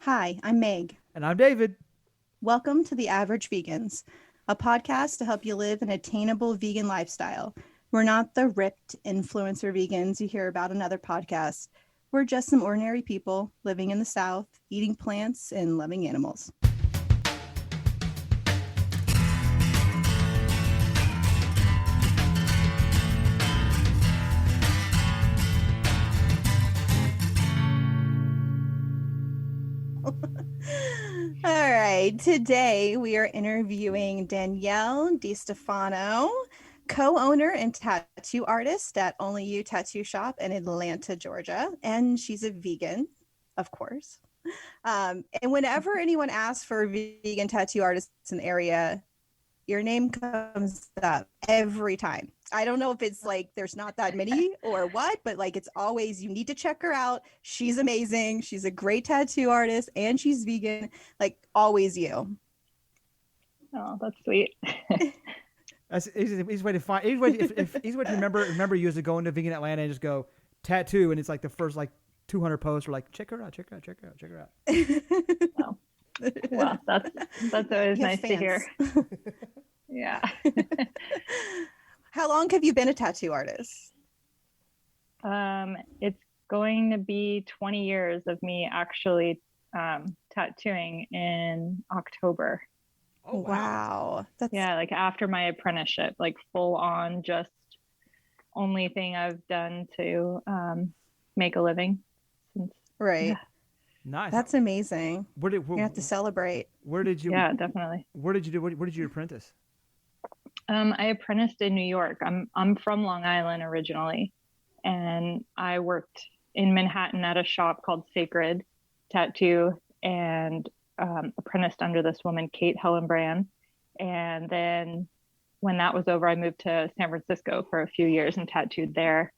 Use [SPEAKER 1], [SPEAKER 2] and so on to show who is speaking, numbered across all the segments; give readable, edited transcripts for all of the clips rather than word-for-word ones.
[SPEAKER 1] Hi, I'm Meg.
[SPEAKER 2] And I'm David.
[SPEAKER 1] Welcome to The Average Vegans, a podcast to help you live an attainable vegan lifestyle. We're not the ripped influencer vegans you hear about in other podcasts. We're just some ordinary people living in the South, eating plants and loving animals. All right, today we are interviewing Danielle Distefano, co-owner and tattoo artist at Only You Tattoo Shop in Atlanta, Georgia, and she's a vegan, of course. And whenever anyone asks for vegan tattoo artists in the area, your name comes up every time. I don't know if it's like there's not that many or what, but like it's always you need to check her out. She's amazing. She's a great tattoo artist and she's vegan. Like always you.
[SPEAKER 3] Oh, that's sweet.
[SPEAKER 2] That's easy way to find. Easy way to remember you as to go into vegan Atlanta and just go tattoo, and it's like the first like 200 posts are like check her out, check her out, check her out, check her out.
[SPEAKER 3] Oh. Well, that's always nice to hear. Yeah.
[SPEAKER 1] How long have you been a tattoo artist?
[SPEAKER 3] It's going to be 20 years of me actually tattooing in October.
[SPEAKER 1] Oh, wow.
[SPEAKER 3] That's like after my apprenticeship, like full on, just only thing I've done to make a living since.
[SPEAKER 1] Right.
[SPEAKER 3] Yeah.
[SPEAKER 2] Nice.
[SPEAKER 1] That's amazing.
[SPEAKER 2] You
[SPEAKER 1] have to celebrate.
[SPEAKER 2] Where did you?
[SPEAKER 3] Yeah, definitely.
[SPEAKER 2] Where did you do? Where did you apprentice?
[SPEAKER 3] I apprenticed in New York. I'm from Long Island originally, and I worked in Manhattan at a shop called Sacred Tattoo, and apprenticed under this woman, Kate Hellenbrand. And then when that was over, I moved to San Francisco for a few years and tattooed there,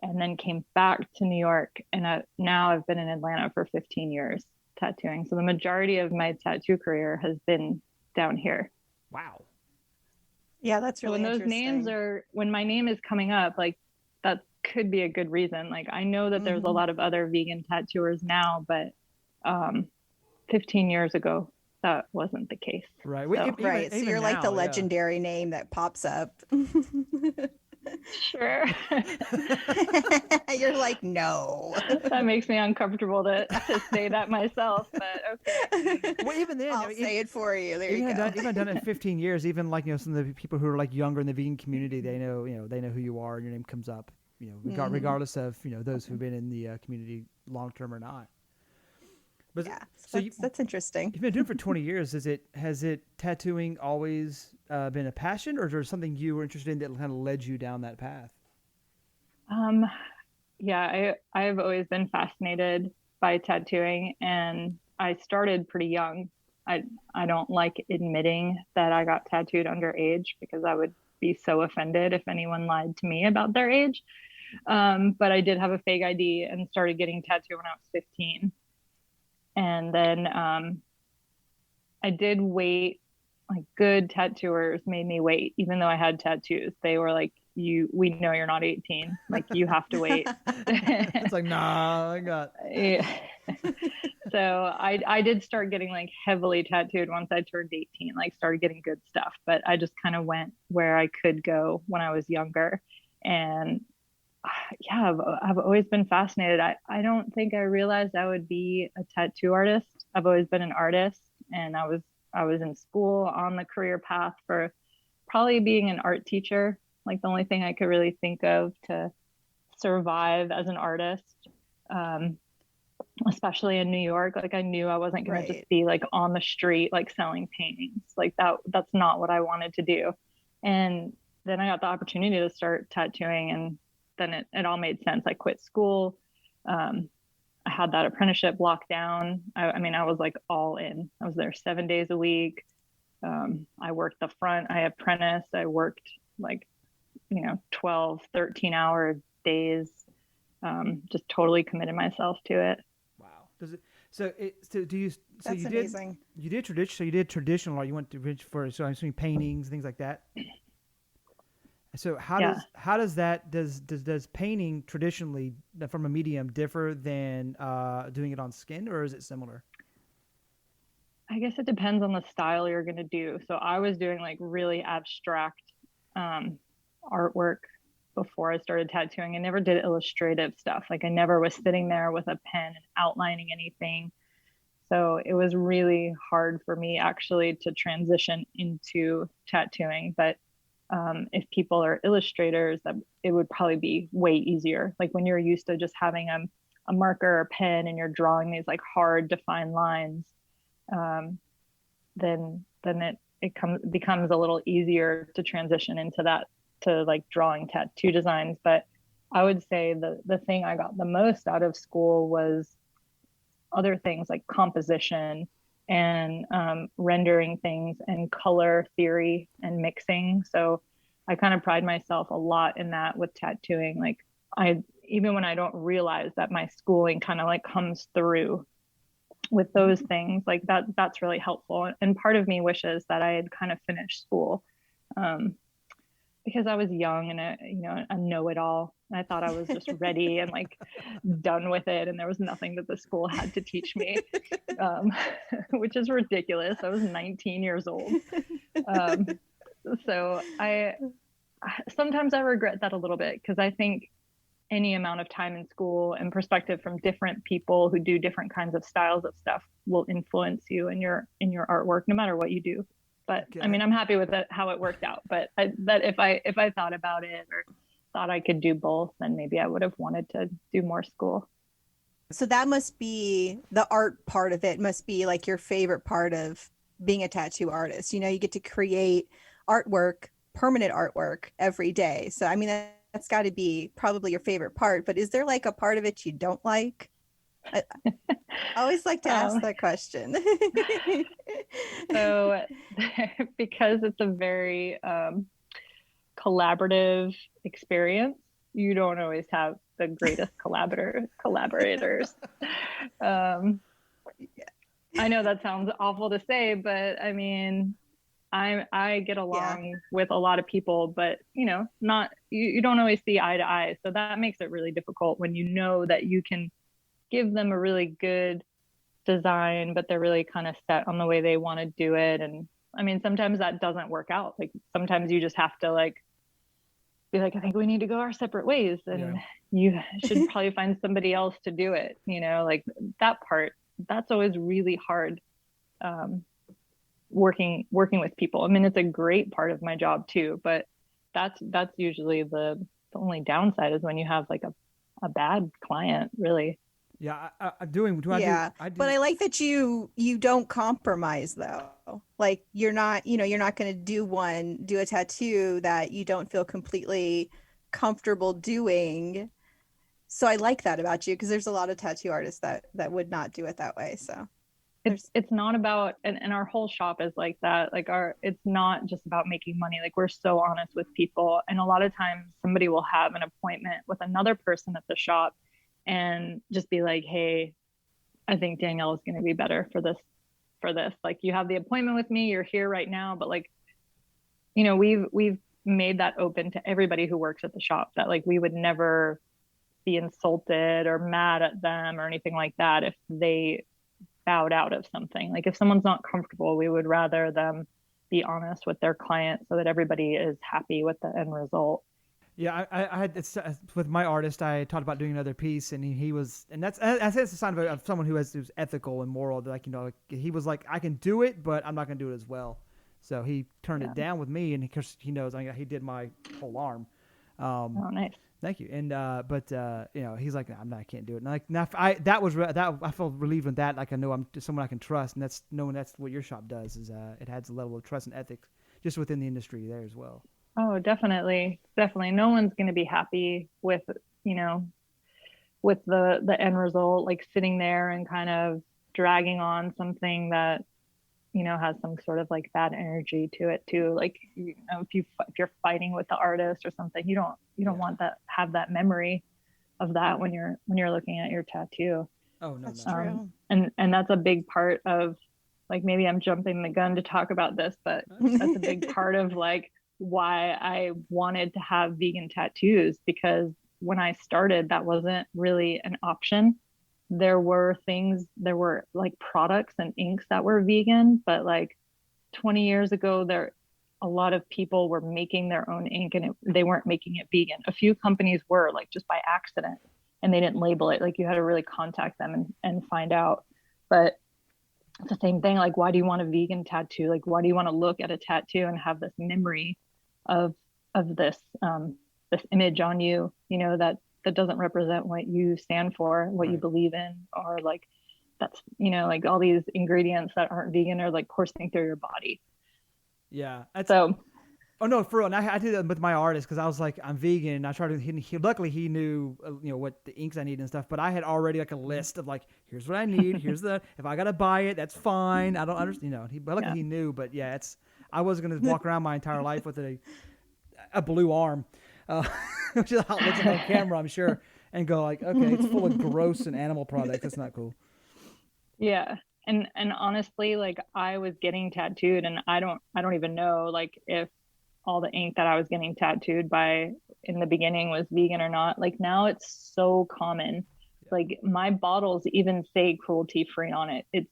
[SPEAKER 3] and then came back to New York. And now I've been in Atlanta for 15 years tattooing. So the majority of my tattoo career has been down here.
[SPEAKER 2] Wow.
[SPEAKER 1] Yeah, that's really
[SPEAKER 3] interesting. When my name is coming up, like that could be a good reason. Like I know that there's a lot of other vegan tattooers now, but 15 years ago, that wasn't the case.
[SPEAKER 2] Right.
[SPEAKER 1] So you're like the legendary name that pops up.
[SPEAKER 3] Sure.
[SPEAKER 1] You're like, no.
[SPEAKER 3] That makes me uncomfortable to say that myself, but okay.
[SPEAKER 2] Well, even then,
[SPEAKER 1] I'll say it for you. There you go.
[SPEAKER 2] Even done it in 15 years, even like some of the people who are like younger in the vegan community, they know who you are, and your name comes up, regardless of those who've been in the community long term or not.
[SPEAKER 1] But yeah, so that's interesting.
[SPEAKER 2] You've been doing it for 20 years. Has it tattooing always been a passion, or is there something you were interested in that kind of led you down that path?
[SPEAKER 3] Yeah, I've always been fascinated by tattooing, and I started pretty young. I don't like admitting that I got tattooed underage because I would be so offended if anyone lied to me about their age. But I did have a fake ID and started getting tattooed when I was 15. And then I did wait. Like good tattooers made me wait, even though I had tattoos. They were like, we know you're not 18. Like you have to wait.
[SPEAKER 2] It's like, nah, I got.
[SPEAKER 3] Yeah. So I did start getting like heavily tattooed once I turned 18, like started getting good stuff. But I just kind of went where I could go when I was younger. And yeah, I've always been fascinated. I don't think I realized I would be a tattoo artist. I've always been an artist, and I was in school on the career path for probably being an art teacher. Like the only thing I could really think of to survive as an artist, especially in New York. Like I knew I wasn't going to just be like on the street, like selling paintings. Like that's not what I wanted to do. And then I got the opportunity to start tattooing, and then it all made sense. I quit school. I had that apprenticeship locked down. I mean, I was like all in. I was there 7 days a week. I worked the front. I apprenticed. I worked like, 12, 13-hour days. Just totally committed myself to it.
[SPEAKER 2] Wow. Do you? So
[SPEAKER 1] That's
[SPEAKER 2] you
[SPEAKER 1] amazing.
[SPEAKER 2] You did traditional. So you did traditional art. You went to for I'm assuming paintings, things like that. So does painting traditionally from a medium differ than doing it on skin, or is it similar?
[SPEAKER 3] I guess it depends on the style you're going to do. So I was doing like really abstract um, artwork before I started tattooing. I never did illustrative stuff. Like I never was sitting there with a pen and outlining anything. So it was really hard for me actually to transition into tattooing. But if people are illustrators, that it would probably be way easier. Like when you're used to just having a marker or pen and you're drawing these like hard defined lines, um, then it becomes a little easier to transition into that, to like drawing tattoo designs. But I would say the thing I got the most out of school was other things like composition and rendering things and color theory and mixing. So I kind of pride myself a lot in that with tattooing. Like I, even when I don't realize that my schooling kind of like comes through with those things, like that's really helpful. And part of me wishes that I had kind of finished school, um, because I was young and a know-it-all. I thought I was just ready and like done with it, and there was nothing that the school had to teach me, um, which is ridiculous. I was 19 years old, um, so I sometimes I regret that a little bit, because I think any amount of time in school and perspective from different people who do different kinds of styles of stuff will influence you in your artwork, no matter what you do. But I mean, I'm happy with it, how it worked out. But that if I thought about it or thought I could do both, then maybe I would have wanted to do more school.
[SPEAKER 1] So that must be the art part of it, must be like your favorite part of being a tattoo artist. You know, you get to create artwork, permanent artwork every day. So, I mean, that's got to be probably your favorite part. But is there like a part of it you don't like? I always like to ask that question.
[SPEAKER 3] So, because it's a very collaborative experience, you don't always have the greatest collaborators. Um, I know that sounds awful to say, but I mean, I get along with a lot of people, but not you don't always see eye to eye. So that makes it really difficult when you know that you can give them a really good design, but they're really kind of set on the way they want to do it. And I mean, sometimes that doesn't work out. Like sometimes you just have to like be like, I think we need to go our separate ways, and you should probably find somebody else to do it. Like that part, that's always really hard. Working with people. I mean, it's a great part of my job too, but that's usually the only downside, is when you have like a bad client, really.
[SPEAKER 2] Yeah, I'm doing. I do.
[SPEAKER 1] But I like that you don't compromise though. Like you're not going to do a tattoo that you don't feel completely comfortable doing. So I like that about you, because there's a lot of tattoo artists that would not do it that way. So
[SPEAKER 3] it's not about, and our whole shop is like that. Like it's not just about making money. Like we're so honest with people, and a lot of times somebody will have an appointment with another person at the shop and just be like, hey, I think Danielle is going to be better for this. Like you have the appointment with me, you're here right now, but like, we've made that open to everybody who works at the shop, that like we would never be insulted or mad at them or anything like that if they bowed out of something. Like if someone's not comfortable, we would rather them be honest with their client so that everybody is happy with the end result.
[SPEAKER 2] Yeah, I had with my artist. I talked about doing another piece, and he was, and that's a sign of someone who's ethical and moral. Like like he was like, I can do it, but I'm not gonna do it as well. So he turned it down with me, and because he knows, he did my whole arm.
[SPEAKER 3] Oh, nice.
[SPEAKER 2] Thank you. And but he's like, I can't do it. And like now, I feel relieved with that. Like I know I'm someone I can trust, and that's knowing that's what your shop does, is it adds a level of trust and ethics just within the industry there as well.
[SPEAKER 3] Oh, definitely. Definitely. No one's going to be happy with, with the end result, like sitting there and kind of dragging on something that, has some sort of like bad energy to it too. Like, if you're fighting with the artist or something, you don't want that, have that memory of that when you're looking at your tattoo.
[SPEAKER 2] Oh, no,
[SPEAKER 1] that's true.
[SPEAKER 3] And that's a big part of, like, maybe I'm jumping the gun to talk about this, but that's a big part of like why I wanted to have vegan tattoos, because when I started, that wasn't really an option. there were like products and inks that were vegan, but like 20 years ago, a lot of people were making their own ink and they weren't making it vegan. A few companies were, like, just by accident, and they didn't label it. Like, you had to really contact them and find out. But it's the same thing. Like, why do you want a vegan tattoo? Like, why do you want to look at a tattoo and have this memory of this this image on you, that doesn't represent what you stand for, what you believe in, or like that's, like all these ingredients that aren't vegan are like coursing through your body.
[SPEAKER 2] Yeah.
[SPEAKER 3] So,
[SPEAKER 2] oh no, for real. And I did that with my artist because I was like, I'm vegan. And I tried to. Luckily, he knew, what the inks I need and stuff. But I had already like a list of like, here's what I need. Here's if I gotta buy it, that's fine. I don't understand. Luckily he knew. But yeah, I wasn't gonna walk around my entire life with a blue arm, which is how it looks on camera, I'm sure, and go like, okay, it's full of gross and animal products. That's not cool.
[SPEAKER 3] Yeah. And honestly, like, I was getting tattooed and I don't even know like if all the ink that I was getting tattooed by in the beginning was vegan or not. Like, now it's so common. Like, my bottles even say cruelty-free on it. It's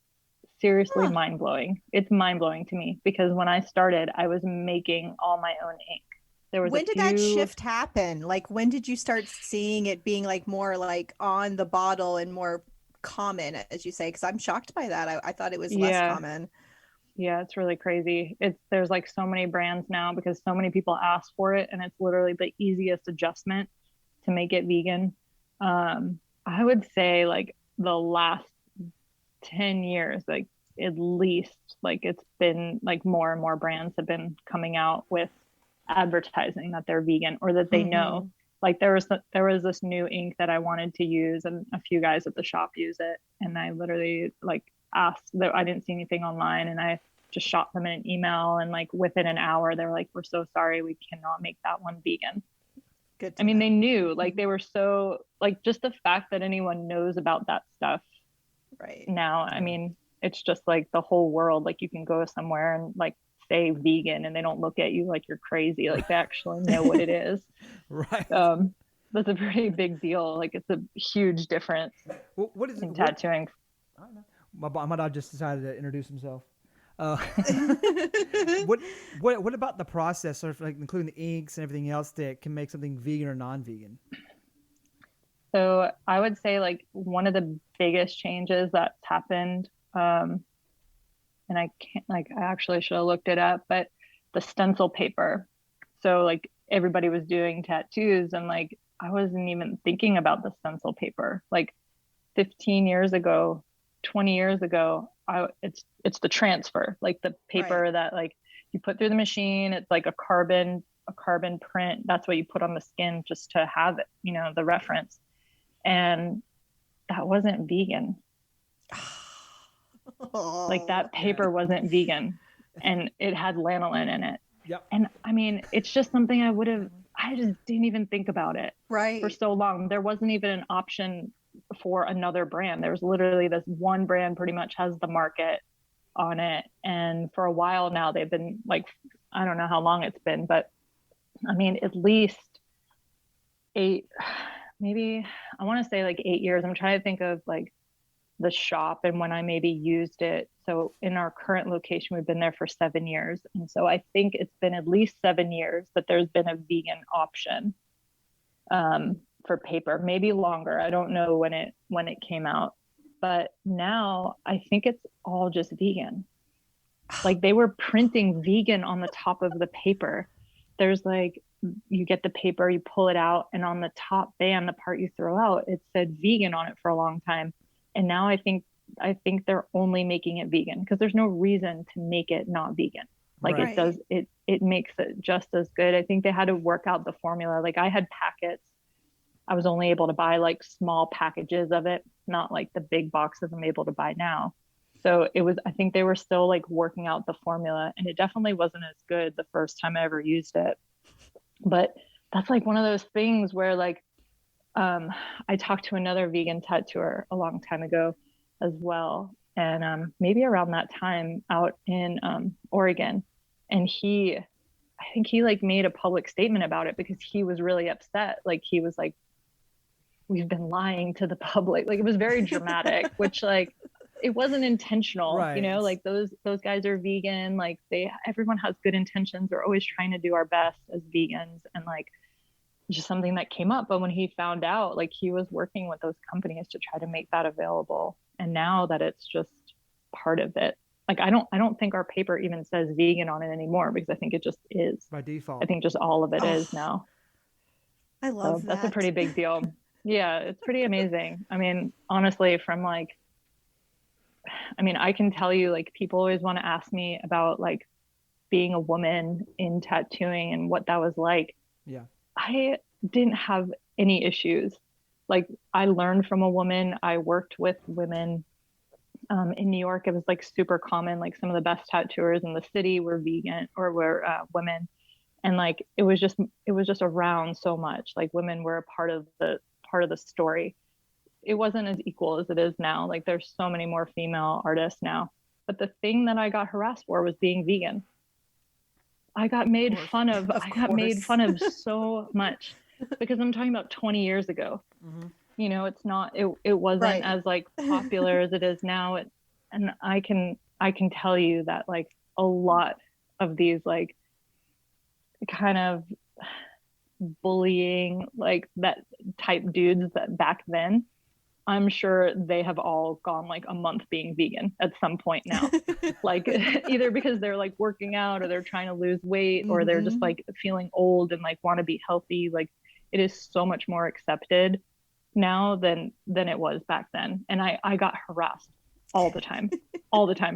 [SPEAKER 3] seriously mind-blowing. It's mind-blowing to me because when I started, I was making all my own ink.
[SPEAKER 1] When did that shift happen? Like, when did you start seeing it being like more like on the bottle and more common, as you say? Because I'm shocked by that. I thought it was less common.
[SPEAKER 3] Yeah, it's really crazy. There's like so many brands now because so many people ask for it, and it's literally the easiest adjustment to make it vegan. I would say like the last 10 years, like at least, like it's been like more and more brands have been coming out with advertising that they're vegan or that they know. Like, there was this new ink that I wanted to use, and a few guys at the shop use it, and I literally like asked that I didn't see anything online, and I just shot them in an email, and like within an hour they're like, we're so sorry, we cannot make that one vegan.
[SPEAKER 1] Good.
[SPEAKER 3] I mean, they knew, like, they were so, like, just the fact that anyone knows about that stuff
[SPEAKER 1] right
[SPEAKER 3] now. I mean, it's just like the whole world. Like, you can go somewhere and like say vegan and they don't look at you like you're crazy. Like, they actually know what it is.
[SPEAKER 2] Right.
[SPEAKER 3] That's a pretty big deal. Like, it's a huge difference.
[SPEAKER 2] What is
[SPEAKER 3] in tattooing?
[SPEAKER 2] I don't know. My dog just decided to introduce himself. What about the process, sort of like including the inks and everything else that can make something vegan or non-vegan?
[SPEAKER 3] So I would say like one of the biggest changes that's happened, and I can't, like, I actually should have looked it up, but the stencil paper. So like everybody was doing tattoos and like I wasn't even thinking about the stencil paper. Like 15 years ago, 20 years ago, it's the transfer, like the paper that like you put through the machine. It's like a carbon print. That's what you put on the skin just to have it, the reference. And that wasn't vegan. Like, that paper wasn't vegan, and it had lanolin in it.
[SPEAKER 2] Yep.
[SPEAKER 3] And I mean, it's just something I just didn't even think about it for so long. There wasn't even an option for another brand. There was literally this one brand pretty much has the market on it. And for a while now, they've been like, I don't know how long it's been, but I mean, at least maybe I want to say like 8 years. I'm trying to think of like the shop and when I maybe used it. So in our current location, we've been there for 7 years. And so I think it's been at least 7 years that there's been a vegan option for paper, maybe longer. I don't know when it came out, but now I think it's all just vegan. Like, they were printing vegan on the top of the paper. There's like, you get the paper, you pull it out, and on the top band, the part you throw out, it said vegan on it for a long time. And now I think they're only making it vegan because there's no reason to make it not vegan. Like, it makes it just as good. I think they had to work out the formula. Like, I had packets. I was only able to buy like small packages of it, not like the big boxes I'm able to buy now. So I think they were still like working out the formula, and it definitely wasn't as good the first time I ever used it. But that's like one of those things where like, I talked to another vegan tattooer a long time ago as well. And maybe around that time out in Oregon. And I think he like made a public statement about it because he was really upset. Like, he was like, we've been lying to the public. Like, it was very dramatic, which like, it wasn't intentional,
[SPEAKER 2] Right.
[SPEAKER 3] you know, like those guys are vegan. Like everyone has good intentions. They're always trying to do our best as vegans, and like, just something that came up. But when he found out, like, he was working with those companies to try to make that available. And now that it's just part of it, like, I don't think our paper even says vegan on it anymore, because I think it just is
[SPEAKER 2] by default.
[SPEAKER 3] I think just all of it is now.
[SPEAKER 1] I love
[SPEAKER 3] So
[SPEAKER 1] that.
[SPEAKER 3] that's a pretty big deal. Yeah, it's pretty amazing. I mean, honestly, from like, I mean, I can tell you, like, people always want to ask me about like being a woman in tattooing and what that was like.
[SPEAKER 2] Yeah.
[SPEAKER 3] I didn't have any issues. Like, I learned from a woman. I worked with women. In New York, it was like super common. Like, some of the best tattooers in the city were vegan or were women. And like, it was just around so much. Like, women were a part of the story. It wasn't as equal as it is now. Like, there's so many more female artists now. But the thing that I got harassed for was being vegan. I got made fun of. I got made fun of so much, because I'm talking about 20 years ago.
[SPEAKER 2] Mm-hmm.
[SPEAKER 3] You know, it wasn't
[SPEAKER 1] Right.
[SPEAKER 3] as like popular as it is now. And I can tell you that like a lot of these like kind of bullying, like that type dudes that back then, I'm sure they have all gone like a month being vegan at some point now. Like, either because they're like working out, or they're trying to lose weight, or they're just like feeling old and like want to be healthy. Like, it is so much more accepted now than it was back then. And I got harassed all the time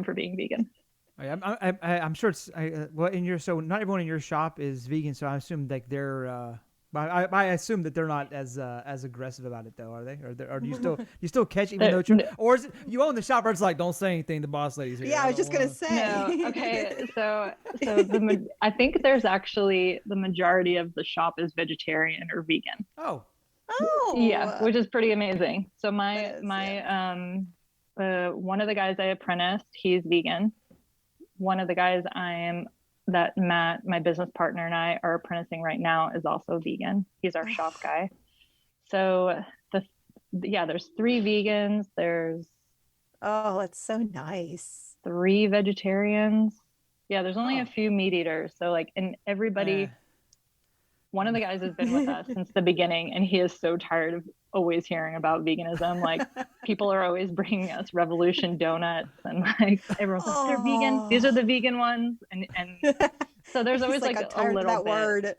[SPEAKER 3] for being vegan.
[SPEAKER 2] I'm sure it's well in your, so not everyone in your shop is vegan, so I assume like they're I assume that they're not as aggressive about it though, are they? Or do you still catch, even though it's true? Or is it, you own the shop where it's like, don't say anything, the boss lady's here?
[SPEAKER 1] Yeah, I was just gonna say.
[SPEAKER 3] No, okay, so I think there's actually, the majority of the shop is vegetarian or vegan.
[SPEAKER 2] Oh,
[SPEAKER 3] Yeah, which is pretty amazing. So
[SPEAKER 1] That is,
[SPEAKER 3] one of the guys I apprenticed, he's vegan. One of the guys that Matt, my business partner, and I are apprenticing right now is also vegan. He's our shop guy. So there's 3 vegans. There's
[SPEAKER 1] that's so nice.
[SPEAKER 3] 3 vegetarians. Yeah, there's only a few meat eaters. So like, and everybody, one of the guys has been with us since the beginning, and he is so tired of always hearing about veganism. Like, people are always bringing us Revolution donuts, and like, everyone's like, they're vegan. These are the vegan ones. And so there's always like
[SPEAKER 1] I'm tired
[SPEAKER 3] a little
[SPEAKER 1] of that
[SPEAKER 3] bit.
[SPEAKER 1] word.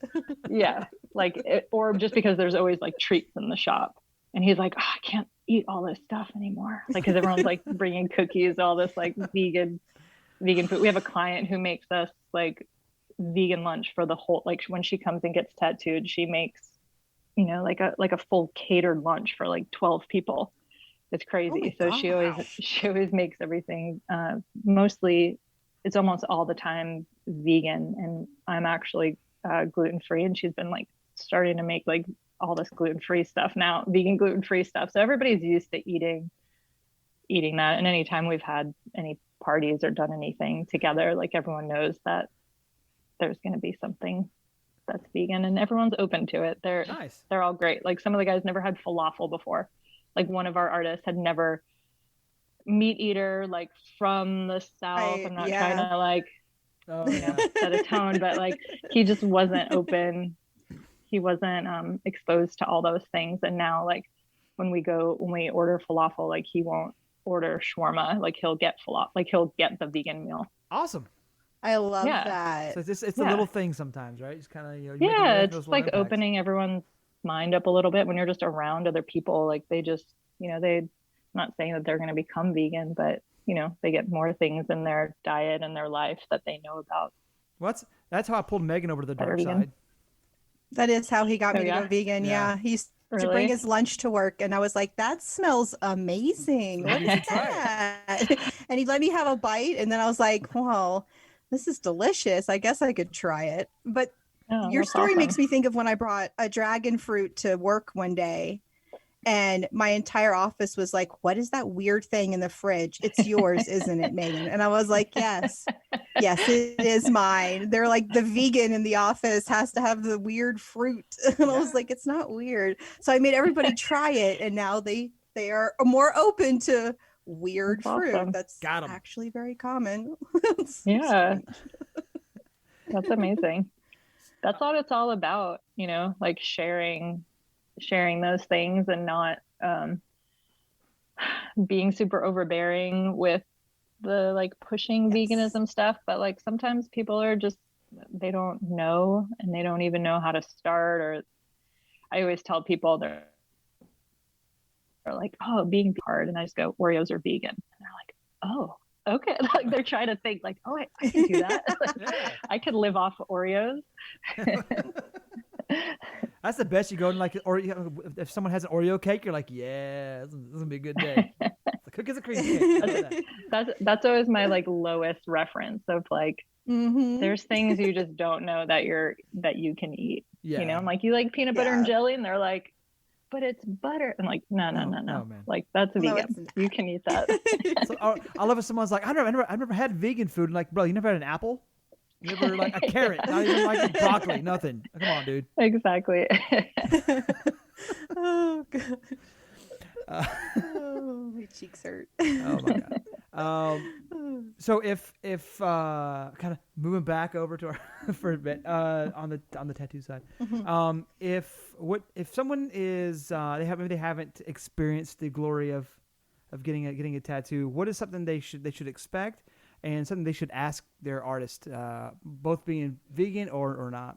[SPEAKER 3] Yeah. Like, or just because there's always like treats in the shop. And he's like, I can't eat all this stuff anymore. Like, because everyone's like bringing cookies, all this like vegan food. We have a client who makes us like vegan lunch for the whole, like, when she comes and gets tattooed, she makes, you know, like a full catered lunch for like 12 people. It's crazy. So she always makes everything, mostly, it's almost all the time vegan. And I'm actually gluten-free, and she's been like starting to make like all this gluten-free stuff now, vegan gluten-free stuff. So everybody's used to eating that. And anytime we've had any parties or done anything together, like, everyone knows that there's going to be something that's vegan, and everyone's open to it. They're all great. Like, some of the guys never had falafel before. Like, one of our artists had never, meat eater, like from the South. I'm not trying to like, set a tone, but like, he just wasn't open. He wasn't exposed to all those things. And now, like, when we order falafel, like, he won't order shawarma. Like, he'll get he'll get the vegan meal.
[SPEAKER 2] awesome.
[SPEAKER 1] I love that.
[SPEAKER 2] So it's a little thing sometimes, right? It's kind of, you
[SPEAKER 3] it's like opening everyone's mind up a little bit when you're just around other people. Like, they just, I'm not saying that they're going to become vegan, but they get more things in their diet and their life that they know about.
[SPEAKER 2] That's how I pulled Megan over to the dark side.
[SPEAKER 1] That is how he got me to go vegan. Yeah. He used to bring his lunch to work, and I was like, that smells amazing. What is that? And he let me have a bite, and then I was like, well, this is delicious. I guess I could try it. But your story makes me think of when I brought a dragon fruit to work one day, and my entire office was like, what is that weird thing in the fridge? It's yours, isn't it, Megan? And I was like, yes. Yes, it is mine. They're like the vegan in the office has to have the weird fruit. And I was like, it's not weird. So I made everybody try it, and now they are more open to weird
[SPEAKER 3] That's
[SPEAKER 1] fruit.
[SPEAKER 3] awesome.
[SPEAKER 1] That's
[SPEAKER 2] Got 'em.
[SPEAKER 1] actually very common. It's so
[SPEAKER 3] Yeah,
[SPEAKER 1] strange.
[SPEAKER 3] that's amazing. That's what it's all about, like sharing those things and not being super overbearing with the like pushing
[SPEAKER 1] Yes.
[SPEAKER 3] veganism stuff. But like sometimes people are just, they don't know, and they don't even know how to start. Or I always tell people, they're like, oh, being hard, and I just go, Oreos are vegan, and they're like, oh, okay. Like they're trying to think like, oh, I can do that.
[SPEAKER 2] Yeah.
[SPEAKER 3] I could live off Oreos.
[SPEAKER 2] That's the best. You go and like, or if someone has an Oreo cake, you're like, yeah, this is gonna be a good day. The cookies and cream cake. Look at that.
[SPEAKER 3] That's always my like lowest reference of like,
[SPEAKER 1] Mm-hmm.
[SPEAKER 3] there's things you just don't know that you can eat.
[SPEAKER 2] Yeah.
[SPEAKER 3] I'm like, you like peanut butter and
[SPEAKER 1] Yeah.
[SPEAKER 3] jelly, and they're like, but it's butter. I'm like, no,
[SPEAKER 2] No, man.
[SPEAKER 3] like that's
[SPEAKER 1] No,
[SPEAKER 3] vegan,
[SPEAKER 1] it's not.
[SPEAKER 3] you can eat that.
[SPEAKER 2] So I love if someone's like, I've never had vegan food. And like, bro, you never had an apple? You never like a carrot? Not even like broccoli? Nothing. Come on, dude.
[SPEAKER 3] Exactly.
[SPEAKER 1] Oh god.
[SPEAKER 2] Uh,
[SPEAKER 1] Oh, my cheeks hurt.
[SPEAKER 2] oh my god. So if kind of moving back over to our for a bit on the tattoo side,
[SPEAKER 1] Mhm.
[SPEAKER 2] if someone is maybe they haven't experienced the glory of getting a tattoo, what is something they should expect, and something they should ask their artist, both being vegan or not?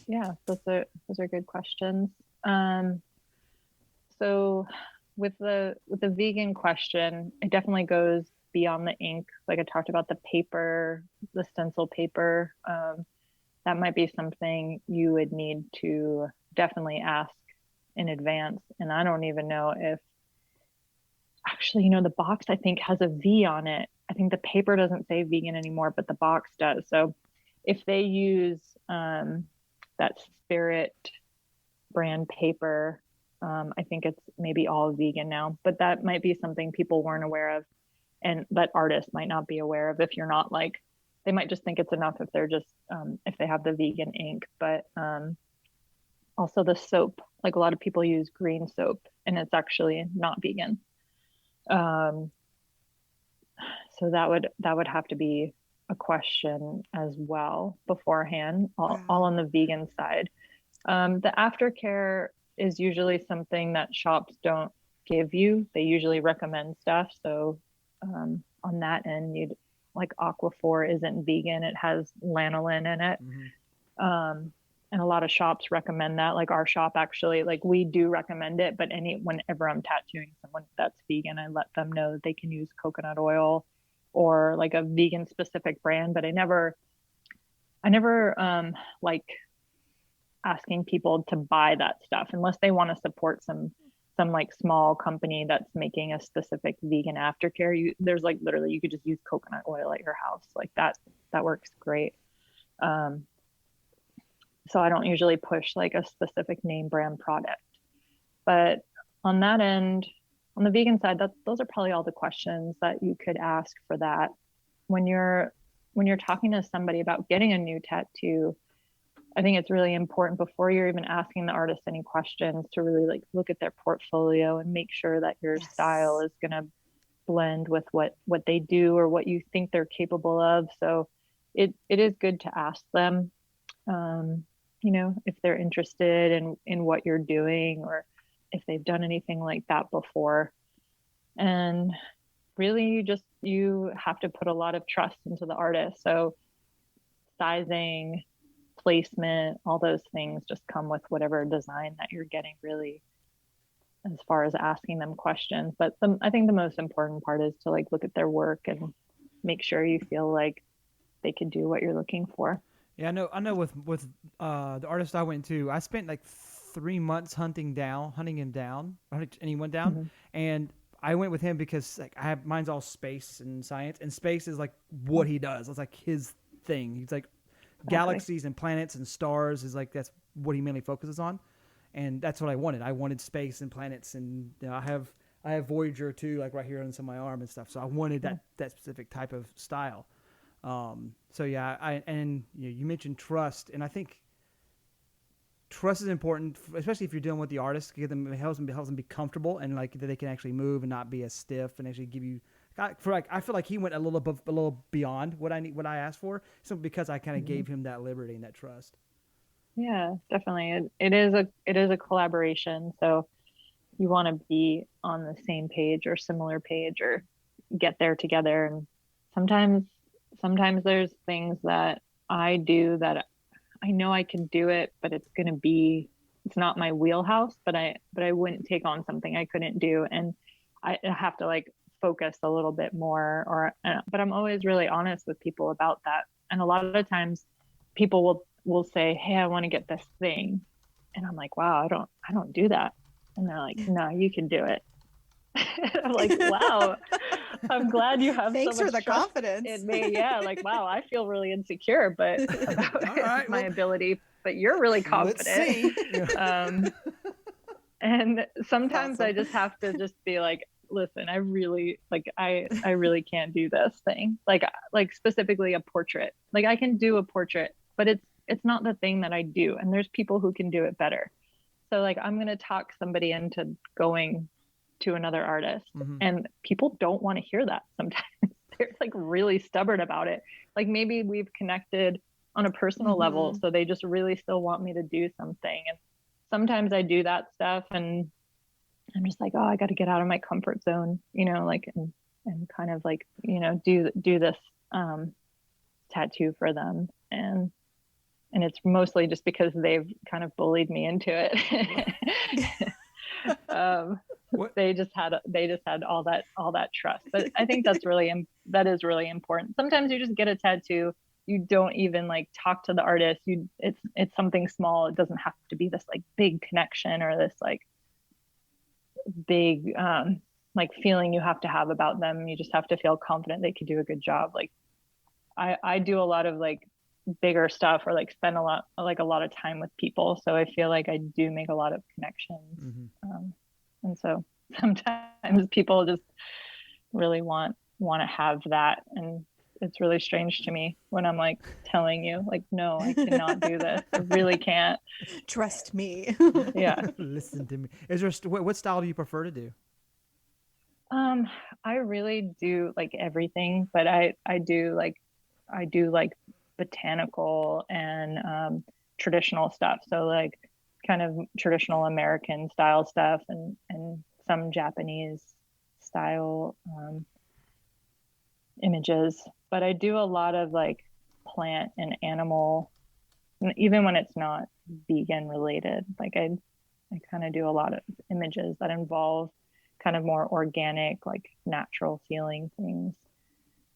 [SPEAKER 3] Yeah, those are good questions. So with the vegan question, it definitely goes beyond the ink. Like I talked about the paper, the stencil paper. That might be something you would need to definitely ask in advance. And I don't even know if actually, the box I think has a V on it. I think the paper doesn't say vegan anymore, but the box does. So if they use that Spirit brand paper, I think it's maybe all vegan now, but that might be something people weren't aware of, and that artists might not be aware of. If you're not like, they might just think it's enough if they're just if they have the vegan ink. But also the soap, like a lot of people use green soap, and it's actually not vegan. Um, so that would have to be a question as well beforehand, all on the vegan side. The aftercare is usually something that shops don't give you. They usually recommend stuff. So on that end, you'd like Aquaphor isn't vegan. It has lanolin in it.
[SPEAKER 2] Mm-hmm.
[SPEAKER 3] And a lot of shops recommend that. Like our shop actually, like we do recommend it, but whenever I'm tattooing someone that's vegan, I let them know that they can use coconut oil or like a vegan specific brand. But I never like asking people to buy that stuff unless they want to support some like small company that's making a specific vegan aftercare. There's like literally you could just use coconut oil at your house. Like that works great. So I don't usually push like a specific name brand product. But on that end, on the vegan side, those are probably all the questions that you could ask for that. When you're talking to somebody about getting a new tattoo, I think it's really important before you're even asking the artist any questions to really like look at their portfolio and make sure that your style is going to blend with what they do or what you think they're capable of. So it is good to ask them, if they're interested in what you're doing or if they've done anything like that before. And really you have to put a lot of trust into the artist. So sizing, placement, all those things just come with whatever design that you're getting, really, as far as asking them questions. But I think the most important part is to like look at their work and make sure you feel like they could do what you're looking for.
[SPEAKER 2] Yeah, I know. With the artist I went to, I spent like 3 months hunting him down, and he went down,
[SPEAKER 3] Mm-hmm.
[SPEAKER 2] and I went with him because like mine's all space and science, and space is like what he does. It's like his thing. He's like galaxies and planets and stars is like that's what he mainly focuses on, and that's what I wanted. I wanted space and planets, and I I have Voyager too, like right here on some of my arm and stuff. So I wanted that specific type of style. So yeah, you mentioned trust, and I think trust is important, especially if you're dealing with the artist. It helps them be comfortable, and like that they can actually move and not be as stiff, and actually give you. I feel like he went a little beyond what I asked for, so because I kind of gave him that liberty and that trust.
[SPEAKER 3] Yeah, definitely. It is a collaboration. So you want to be on the same page or similar page or get there together. And sometimes there's things that I do that I know I can do it, but it's not my wheelhouse, but I wouldn't take on something I couldn't do. And I have to like focus a little bit more but I'm always really honest with people about that. And a lot of times people will say, "Hey, I want to get this thing." And I'm like, "Wow, I don't do that." And they're like, "No, you can do it." I'm like, "Wow, I'm glad you have
[SPEAKER 1] Thanks
[SPEAKER 3] so
[SPEAKER 1] for
[SPEAKER 3] much
[SPEAKER 1] the
[SPEAKER 3] trust
[SPEAKER 1] confidence.
[SPEAKER 3] in me." Yeah, like, wow, I feel really insecure, but about my ability, but you're really confident.
[SPEAKER 2] Let's see.
[SPEAKER 3] And sometimes
[SPEAKER 1] Awesome.
[SPEAKER 3] I just have to just be like, listen, I really can't do this thing. Like specifically a portrait. Like I can do a portrait, but it's not the thing that I do. And there's people who can do it better. So like I'm gonna talk somebody into going to another artist. And people don't want to hear that sometimes. They're like really stubborn about it. Like maybe we've connected on a personal level, so they just really still want me to do something. And sometimes I do that stuff and I'm just like, oh, I got to get out of my comfort zone, like and kind of like, do this tattoo for them. And it's mostly just because they've kind of bullied me into it. They just had all that trust. But I think that is really important. Sometimes you just get a tattoo, you don't even like talk to the artist. It's something small. It doesn't have to be this like big connection or this like big like feeling you have to have about them. You just have to feel confident they could do a good job. Like I do a lot of like bigger stuff or like spend a lot of time with people, so I feel like I do make a lot of connections. And so sometimes people just really want to have that, and it's really strange to me when I'm like telling you like, no, I cannot do this. I really can't.
[SPEAKER 1] Trust me.
[SPEAKER 3] Yeah.
[SPEAKER 2] Listen to me. Is there what style do you prefer to do?
[SPEAKER 3] I really do like everything, but I do like botanical and traditional stuff. So like kind of traditional American style stuff and some Japanese style images. But I do a lot of like plant and animal, even when it's not vegan related. Like I kind of do a lot of images that involve kind of more organic, like natural feeling things.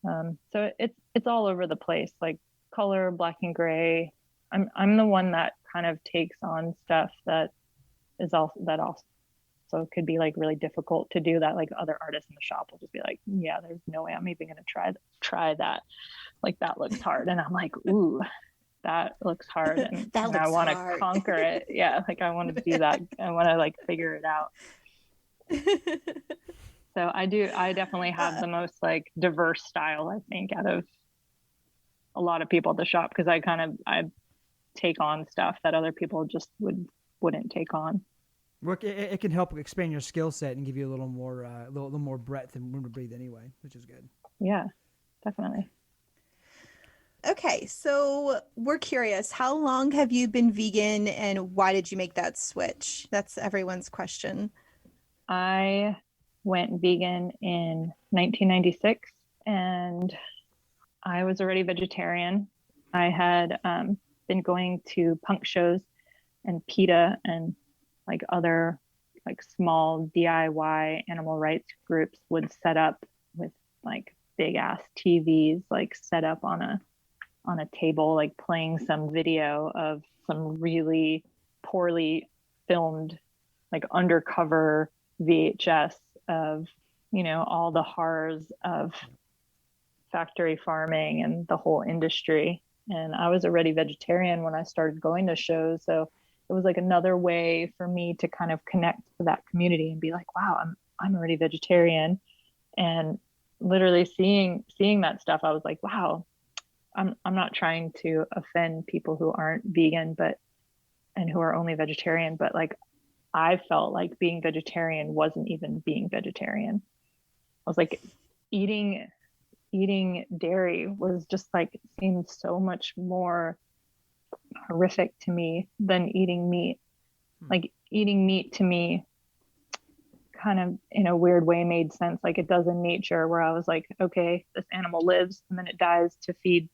[SPEAKER 3] So it's all over the place, like color, black and gray. I'm the one that kind of takes on stuff that also could be like really difficult to do, that like other artists in the shop will just be like, yeah, there's no way I'm even gonna try that. Like that looks hard, and I'm like, ooh, that looks hard, and I want to conquer it. Yeah, like I want to do that. I want to like figure it out. So I definitely have the most like diverse style, I think, out of a lot of people at the shop, because I take on stuff that other people just wouldn't take on.
[SPEAKER 2] It can help expand your skill set and give you a little more breadth and room to breathe anyway, which is good.
[SPEAKER 3] Yeah, definitely.
[SPEAKER 1] Okay, so we're curious, how long have you been vegan and why did you make that switch? That's everyone's question.
[SPEAKER 3] I went vegan in 1996 and I was already vegetarian. I had been going to punk shows, and PETA and like other like small DIY animal rights groups would set up with like big ass TVs, like set up on a table, like playing some video of some really poorly filmed, like undercover VHS of, all the horrors of factory farming and the whole industry. And I was already vegetarian when I started going to shows. So it was like another way for me to kind of connect to that community and be like, wow, I'm already vegetarian. And literally seeing that stuff, I was like, wow, I'm not trying to offend people who aren't vegan, and who are only vegetarian, but like I felt like being vegetarian wasn't even being vegetarian. I was like, eating dairy was just like seemed so much more horrific to me than eating meat. Like eating meat to me kind of in a weird way made sense, like it does in nature, where I was like, okay, this animal lives and then it dies to feed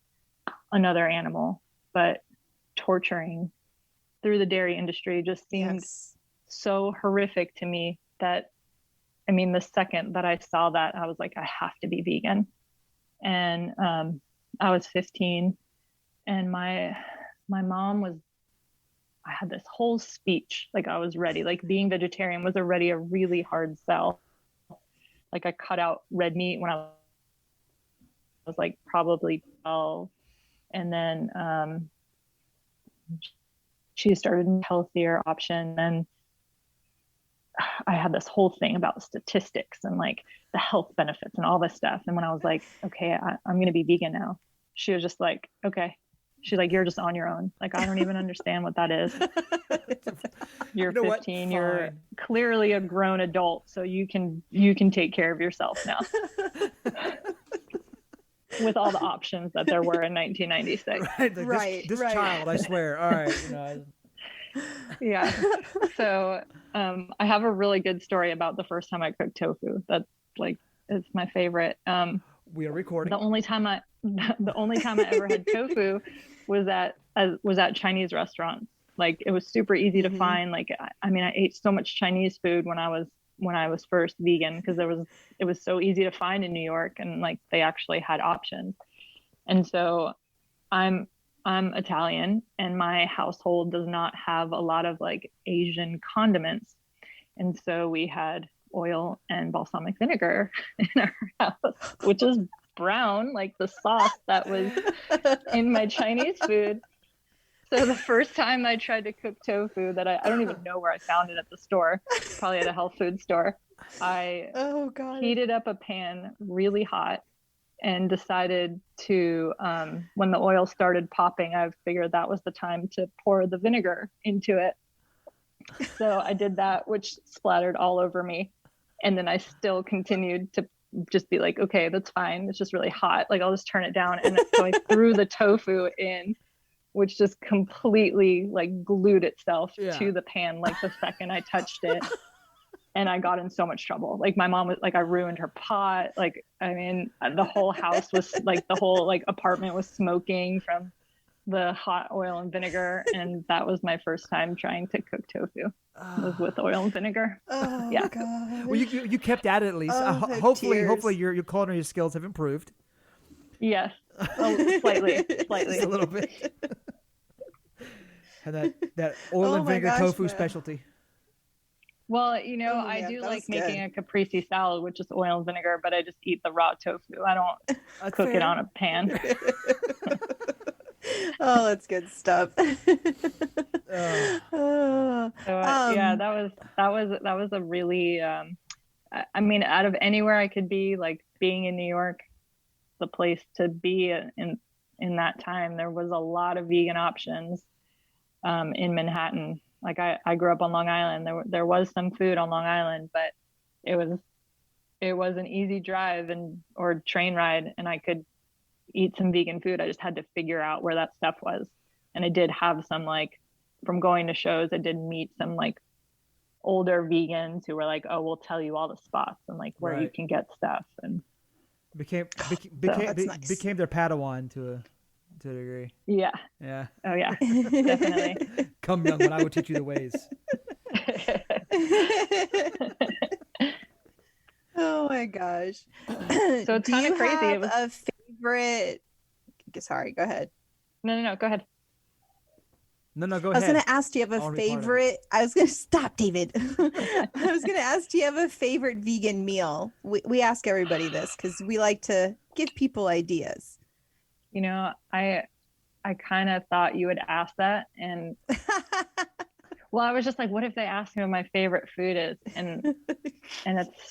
[SPEAKER 3] another animal. But torturing through the dairy industry just seemed so horrific to me that, I mean, the second that I saw that, I was like, I have to be vegan. And I was 15, and my mom was, I had this whole speech, like I was ready, like being vegetarian was already a really hard sell. Like I cut out red meat when I was like probably 12. And then she started a healthier option. And I had this whole thing about statistics and like the health benefits and all this stuff. And when I was like, okay, I'm going to be vegan now, she was just like, okay. She's like, you're just on your own. Like, I don't even understand what that is. You're 15. You're clearly a grown adult, so you can take care of yourself now. With all the options that there were in 1996.
[SPEAKER 2] Right. Like this child, I swear. All right.
[SPEAKER 3] Yeah. So I have a really good story about the first time I cooked tofu. That's like, it's my favorite.
[SPEAKER 2] We are recording.
[SPEAKER 3] The only time I ever had tofu was at Chinese restaurants. Like it was super easy to find. Like, I mean, I ate so much Chinese food when I was first vegan, because it was so easy to find in New York, and like they actually had options. And so I'm Italian, and my household does not have a lot of like Asian condiments. And so we had oil and balsamic vinegar in our house, which is brown, like the sauce that was in my Chinese food. So the first time I tried to cook tofu, that I don't even know where I found it at the store, probably at a health food store, I heated up a pan really hot and decided to, when the oil started popping, I figured that was the time to pour the vinegar into it. So I did that, which splattered all over me. And then I still continued to just be like, okay, that's fine. It's just really hot. Like, I'll just turn it down. And so I threw the tofu in, which just completely like glued itself to the pan. Like the second I touched it, and I got in so much trouble. Like my mom was like, I ruined her pot. Like, I mean, the whole house was like, the whole like apartment was smoking from the hot oil and vinegar. And that was my first time trying to cook tofu. Was with oil and vinegar.
[SPEAKER 1] Oh
[SPEAKER 3] yeah.
[SPEAKER 1] God.
[SPEAKER 2] Well, you kept at it at least. Hopefully your culinary skills have improved.
[SPEAKER 3] Yes. Oh, slightly.
[SPEAKER 2] Just a little bit. And that oil and vinegar tofu specialty.
[SPEAKER 3] Well, you know, I do like making a caprese salad, which is oil and vinegar, but I just eat the raw tofu. I don't cook it on a pan.
[SPEAKER 1] Oh, that's good stuff.
[SPEAKER 3] Yeah, that was a really, I mean, out of anywhere I could be, like being in New York, the place to be in that time. There was a lot of vegan options in Manhattan. Like I grew up on Long Island. There was some food on Long Island, but it was an easy drive or train ride, and I could eat some vegan food. I just had to figure out where that stuff was. And I did have some, like, from going to shows, I did meet some like older vegans who were like, oh, we'll tell you all the spots and like where you can get stuff, and
[SPEAKER 2] became their Padawan to a degree.
[SPEAKER 3] Yeah. Oh yeah, definitely.
[SPEAKER 2] Come young when I will teach you the ways.
[SPEAKER 1] Oh my gosh.
[SPEAKER 3] So it's kind of crazy.
[SPEAKER 1] Do you have a favorite? Sorry, go ahead.
[SPEAKER 3] No, go ahead.
[SPEAKER 2] No, go
[SPEAKER 1] ahead. I was going to ask, do you have a favorite? I was going to stop, David. I was going to ask, do you have a favorite vegan meal? We ask everybody this because we like to give people ideas.
[SPEAKER 3] You know, I kind of thought you would ask that, and Well, I was just like, what if they ask me what my favorite food is? And that's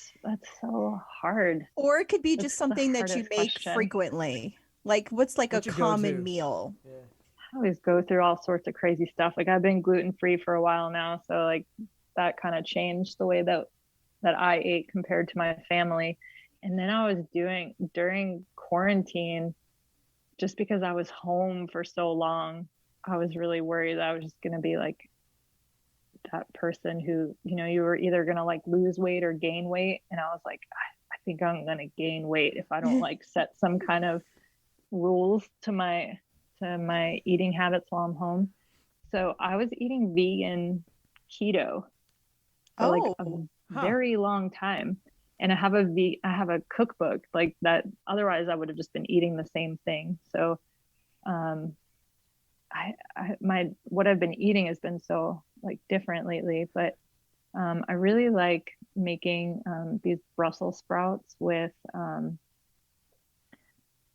[SPEAKER 3] so hard.
[SPEAKER 1] Or it could be just
[SPEAKER 3] It's the
[SPEAKER 1] something that you
[SPEAKER 3] hardest
[SPEAKER 1] make
[SPEAKER 3] question.
[SPEAKER 1] frequently. Like what's like a
[SPEAKER 2] What's your
[SPEAKER 1] common
[SPEAKER 2] go-to?
[SPEAKER 1] meal?
[SPEAKER 2] Yeah.
[SPEAKER 3] I always go through all sorts of crazy stuff. Like I've been gluten free for a while now, so like that kind of changed the way that I ate compared to my family. And then I was doing during quarantine, just because I was home for so long, I was really worried that I was just going to be like that person who, you were either going to like lose weight or gain weight. And I was like, I think I'm going to gain weight if I don't like set some kind of rules to my eating habits while I'm home. So I was eating vegan keto for like a
[SPEAKER 1] Oh,
[SPEAKER 2] Huh.
[SPEAKER 3] very long time. And I have a cookbook like that. Otherwise I would have just been eating the same thing. So um my what I've been eating has been so like different lately, but I really like making these Brussels sprouts with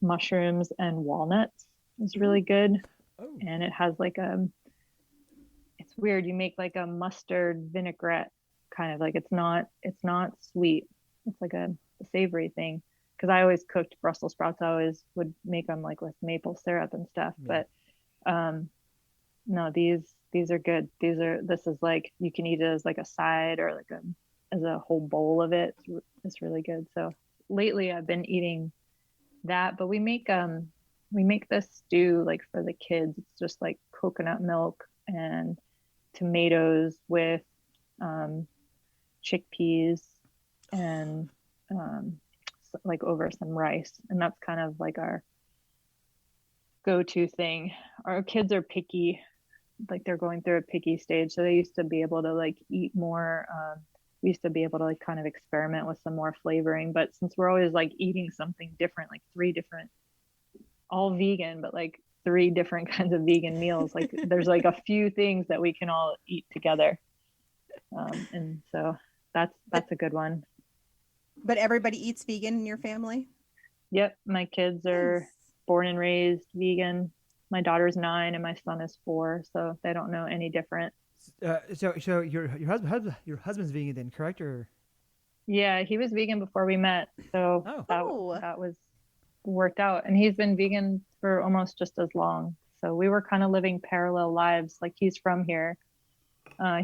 [SPEAKER 3] mushrooms and walnuts. It's really good.
[SPEAKER 2] Oh.
[SPEAKER 3] And it has like it's weird. You make like a mustard vinaigrette kind of like it's not sweet. It's like a savory thing. Because I always cooked Brussels sprouts. I always would make them like with maple syrup and stuff.
[SPEAKER 2] Yeah.
[SPEAKER 3] But no, these are good. This is like you can eat it as like a side or like a as a whole bowl of it. It's really good. So lately I've been eating that, but we make this stew like for the kids. It's just like coconut milk and tomatoes with um, chickpeas and like over some rice, and that's kind of like our go-to thing. Our kids are picky, like they're going through a picky stage, so they used to be able to like eat more. We used to be able to like kind of experiment with some more flavoring, but since we're always like eating something different, like three different, all vegan, but like three different kinds of vegan meals, like there's like a few things that we can all eat together. And so
[SPEAKER 1] but
[SPEAKER 3] that's a good one.
[SPEAKER 1] but everybody eats vegan in your family?
[SPEAKER 3] Yep, my kids are
[SPEAKER 1] Nice.
[SPEAKER 3] born and raised vegan. My daughter's 9 and my son is 4, so they don't know any different.
[SPEAKER 2] So your husband's vegan then, correct? Or
[SPEAKER 3] Yeah, he was vegan before we met, so
[SPEAKER 2] oh,
[SPEAKER 1] Oh,
[SPEAKER 3] that was worked out. And he's been vegan for almost just as long. So we were kind of living parallel lives. Like he's from here.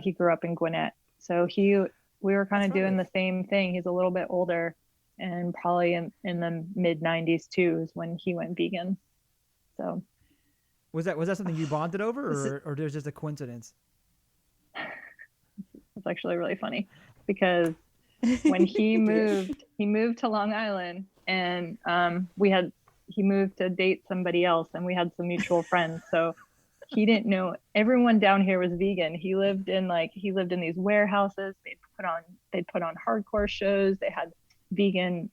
[SPEAKER 3] He grew up in Gwinnett. So we were kind
[SPEAKER 2] that's
[SPEAKER 3] of doing
[SPEAKER 2] right.
[SPEAKER 3] the same thing. He's a little bit older and probably in the mid 90s too is when he went vegan. So
[SPEAKER 2] Was that something you bonded
[SPEAKER 1] this is,
[SPEAKER 2] over, or there's just a coincidence?
[SPEAKER 3] it's actually really funny because when he moved to Long Island, and he moved to date somebody else, and we had some mutual friends. So he didn't know everyone down here was vegan. He lived in these warehouses. They'd put on hardcore shows. They had vegan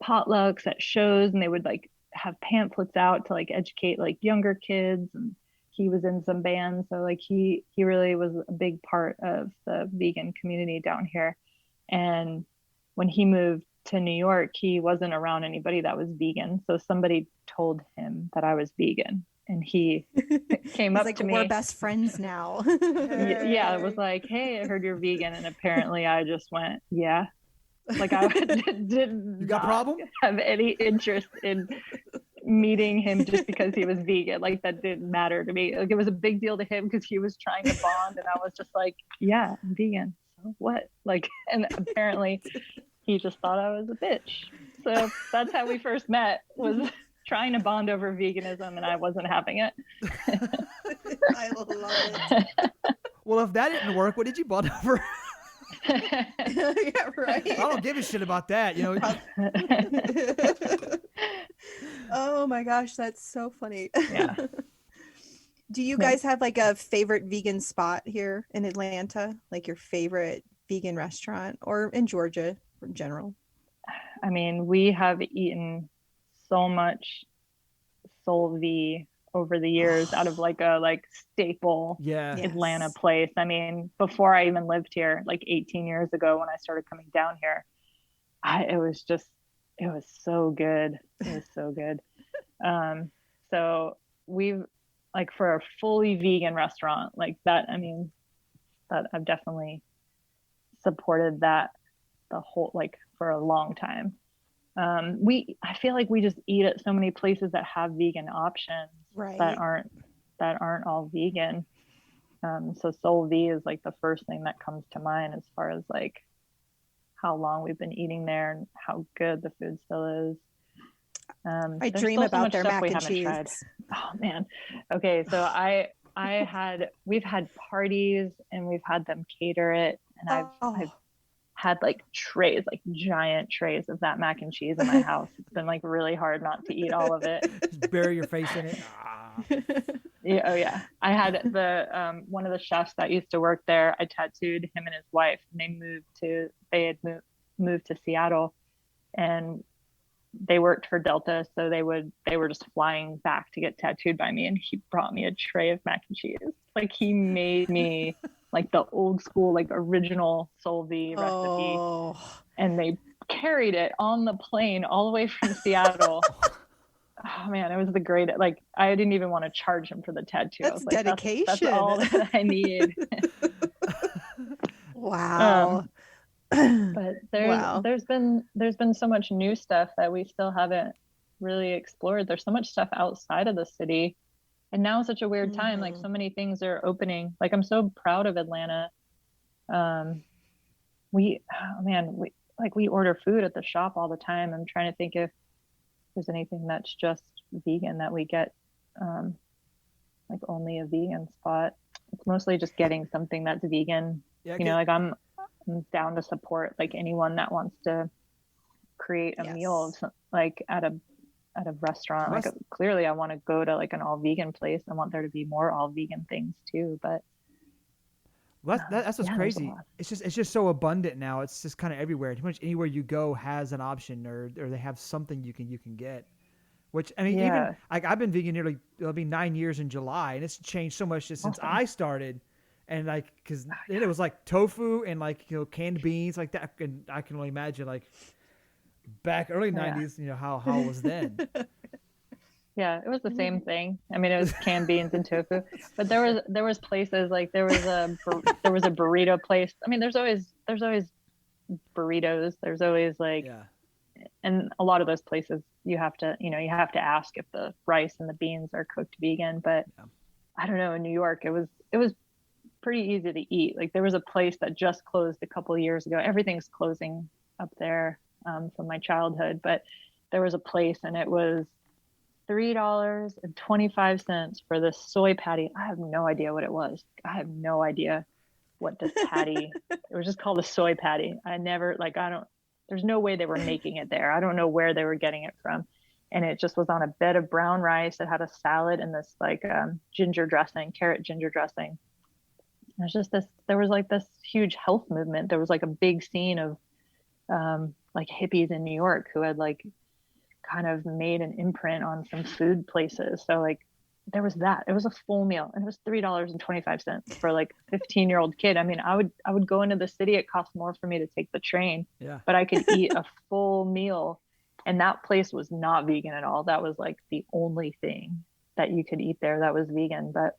[SPEAKER 3] potlucks at shows, and they would like have pamphlets out to like educate like younger kids. And he was in some bands, so like he really was a big part of the vegan community down here. And when he moved to New York, he wasn't around anybody that was vegan. So somebody told him that I was vegan, and he came
[SPEAKER 1] he's
[SPEAKER 3] up
[SPEAKER 1] like,
[SPEAKER 3] to
[SPEAKER 1] we're
[SPEAKER 3] me.
[SPEAKER 1] best friends now.
[SPEAKER 3] Yeah, it was
[SPEAKER 2] Hey.
[SPEAKER 3] like, "Hey, I heard you're vegan," and apparently I just went, "Yeah." Like I did
[SPEAKER 2] You got
[SPEAKER 3] not
[SPEAKER 2] problem?
[SPEAKER 3] have any interest in meeting him just because he was vegan. Like that didn't matter to me. Like it was a big deal to him because he was trying to bond, and I was just like, "Yeah, I'm vegan. So what?" Like, and apparently he just thought I was a bitch. So that's how we first met, was trying to bond over veganism, and I wasn't having it.
[SPEAKER 1] I love it.
[SPEAKER 2] Well, if that didn't work, what did you bond over?
[SPEAKER 1] Yeah,
[SPEAKER 2] I
[SPEAKER 1] right.
[SPEAKER 2] don't give a shit about that.
[SPEAKER 1] Oh my gosh, that's so funny.
[SPEAKER 3] Yeah.
[SPEAKER 1] Do you
[SPEAKER 3] Yep.
[SPEAKER 1] guys have like a favorite vegan spot here in Atlanta? Like your favorite vegan restaurant or in Georgia in general?
[SPEAKER 3] I mean, we have eaten so much Soul V over the years out of like a like staple
[SPEAKER 2] Yeah.
[SPEAKER 3] Atlanta
[SPEAKER 1] Yes.
[SPEAKER 3] place. I mean, before I even lived here, like 18 years ago when I started coming down here, it was so good. It was so good. So we've like for a fully vegan restaurant like that. I mean, that I've definitely supported that the whole, like, for a long time. I feel like we just eat at so many places that have vegan options that
[SPEAKER 1] Right.
[SPEAKER 3] aren't all vegan. So Soul V is like the first thing that comes to mind as far as like how long we've been eating there and how good the food still is.
[SPEAKER 1] I
[SPEAKER 3] There's
[SPEAKER 1] dream
[SPEAKER 3] still so
[SPEAKER 1] about
[SPEAKER 3] much
[SPEAKER 1] their
[SPEAKER 3] stuff
[SPEAKER 1] mac
[SPEAKER 3] we
[SPEAKER 1] and
[SPEAKER 3] haven't
[SPEAKER 1] cheese.
[SPEAKER 3] tried. Oh man. Okay, so we've had parties and we've had them cater it, and I've
[SPEAKER 1] Oh.
[SPEAKER 3] had like trays, like giant trays of that mac and cheese in my house. It's been like really hard not to eat all of it.
[SPEAKER 2] Just bury your face in it. Ah.
[SPEAKER 3] Yeah, oh yeah. I had the one of the chefs that used to work there. I tattooed him and his wife, and they had moved to Seattle, and they worked for Delta, so they were just flying back to get tattooed by me, and he brought me a tray of mac and cheese. Like he made me like the old school, like original Soul V recipe,
[SPEAKER 1] Oh.
[SPEAKER 3] and they carried it on the plane all the way from Seattle. Oh man, it was the greatest. Like I didn't even want to charge him for the tattoo. I
[SPEAKER 1] That's
[SPEAKER 3] was like, that's
[SPEAKER 1] dedication.
[SPEAKER 3] all that I need.
[SPEAKER 1] Wow.
[SPEAKER 3] But
[SPEAKER 1] Wow.
[SPEAKER 3] there's been so much new stuff that we still haven't really explored. There's so much stuff outside of the city, and now is such a weird time. Like
[SPEAKER 1] Mm-hmm.
[SPEAKER 3] so many things are opening. Like I'm so proud of Atlanta. Um, oh man, we order food at the shop all the time. I'm trying to think if there's anything that's just vegan that we get, um, like only a vegan spot. It's mostly just getting something that's vegan.
[SPEAKER 2] Yeah,
[SPEAKER 3] You know, like I'm down to support like anyone that wants to create a meal
[SPEAKER 1] Yes.
[SPEAKER 3] like at a restaurant. Like clearly I want to go to like an all vegan place. I want there to be more all vegan things too. But
[SPEAKER 2] that's what's
[SPEAKER 3] yeah, there's a
[SPEAKER 2] crazy.
[SPEAKER 3] lot.
[SPEAKER 2] It's just so abundant now. It's just kind of everywhere. Pretty much anywhere you go has an option, or they have something you can get. Which I mean, even
[SPEAKER 3] Yeah.
[SPEAKER 2] like I've been vegan nearly it'll be 9 years in July, and it's changed so much just since
[SPEAKER 3] Awesome.
[SPEAKER 2] I started. And like, because
[SPEAKER 3] Oh,
[SPEAKER 2] then it was like tofu and like canned beans like that, and I can only imagine like back early
[SPEAKER 3] yeah.
[SPEAKER 2] '90s, how it was then.
[SPEAKER 3] Yeah, it was the same thing. I mean, it was canned beans and tofu, but there was places like there was a burrito place. I mean, there's always burritos. There's always like,
[SPEAKER 2] Yeah,
[SPEAKER 3] and a lot of those places you have to ask if the rice and the beans are cooked vegan. But
[SPEAKER 2] yeah.
[SPEAKER 3] I don't know, in New York it was pretty easy to eat. Like there was a place that just closed a couple of years ago. Everything's closing up there, from my childhood, but there was a place and it was $3.25 for this soy patty. I have no idea what it was. I have no idea what this patty. It was just called a soy patty. I never like I don't. There's no way they were making it there. I don't know where they were getting it from. And it just was on a bed of brown rice. It had a salad and this like ginger dressing, carrot ginger dressing. There's just this. There was like this huge health movement. There was like a big scene of like hippies in New York who had like kind of made an imprint on some food places. So like there was that. It was a full meal and it was $3.25 for like a 15-year-old kid. I mean, I would go into the city. It cost more for me to take the train,
[SPEAKER 2] Yeah.
[SPEAKER 3] but I could eat a full meal. And that place was not vegan at all. That was like the only thing that you could eat there that was vegan. But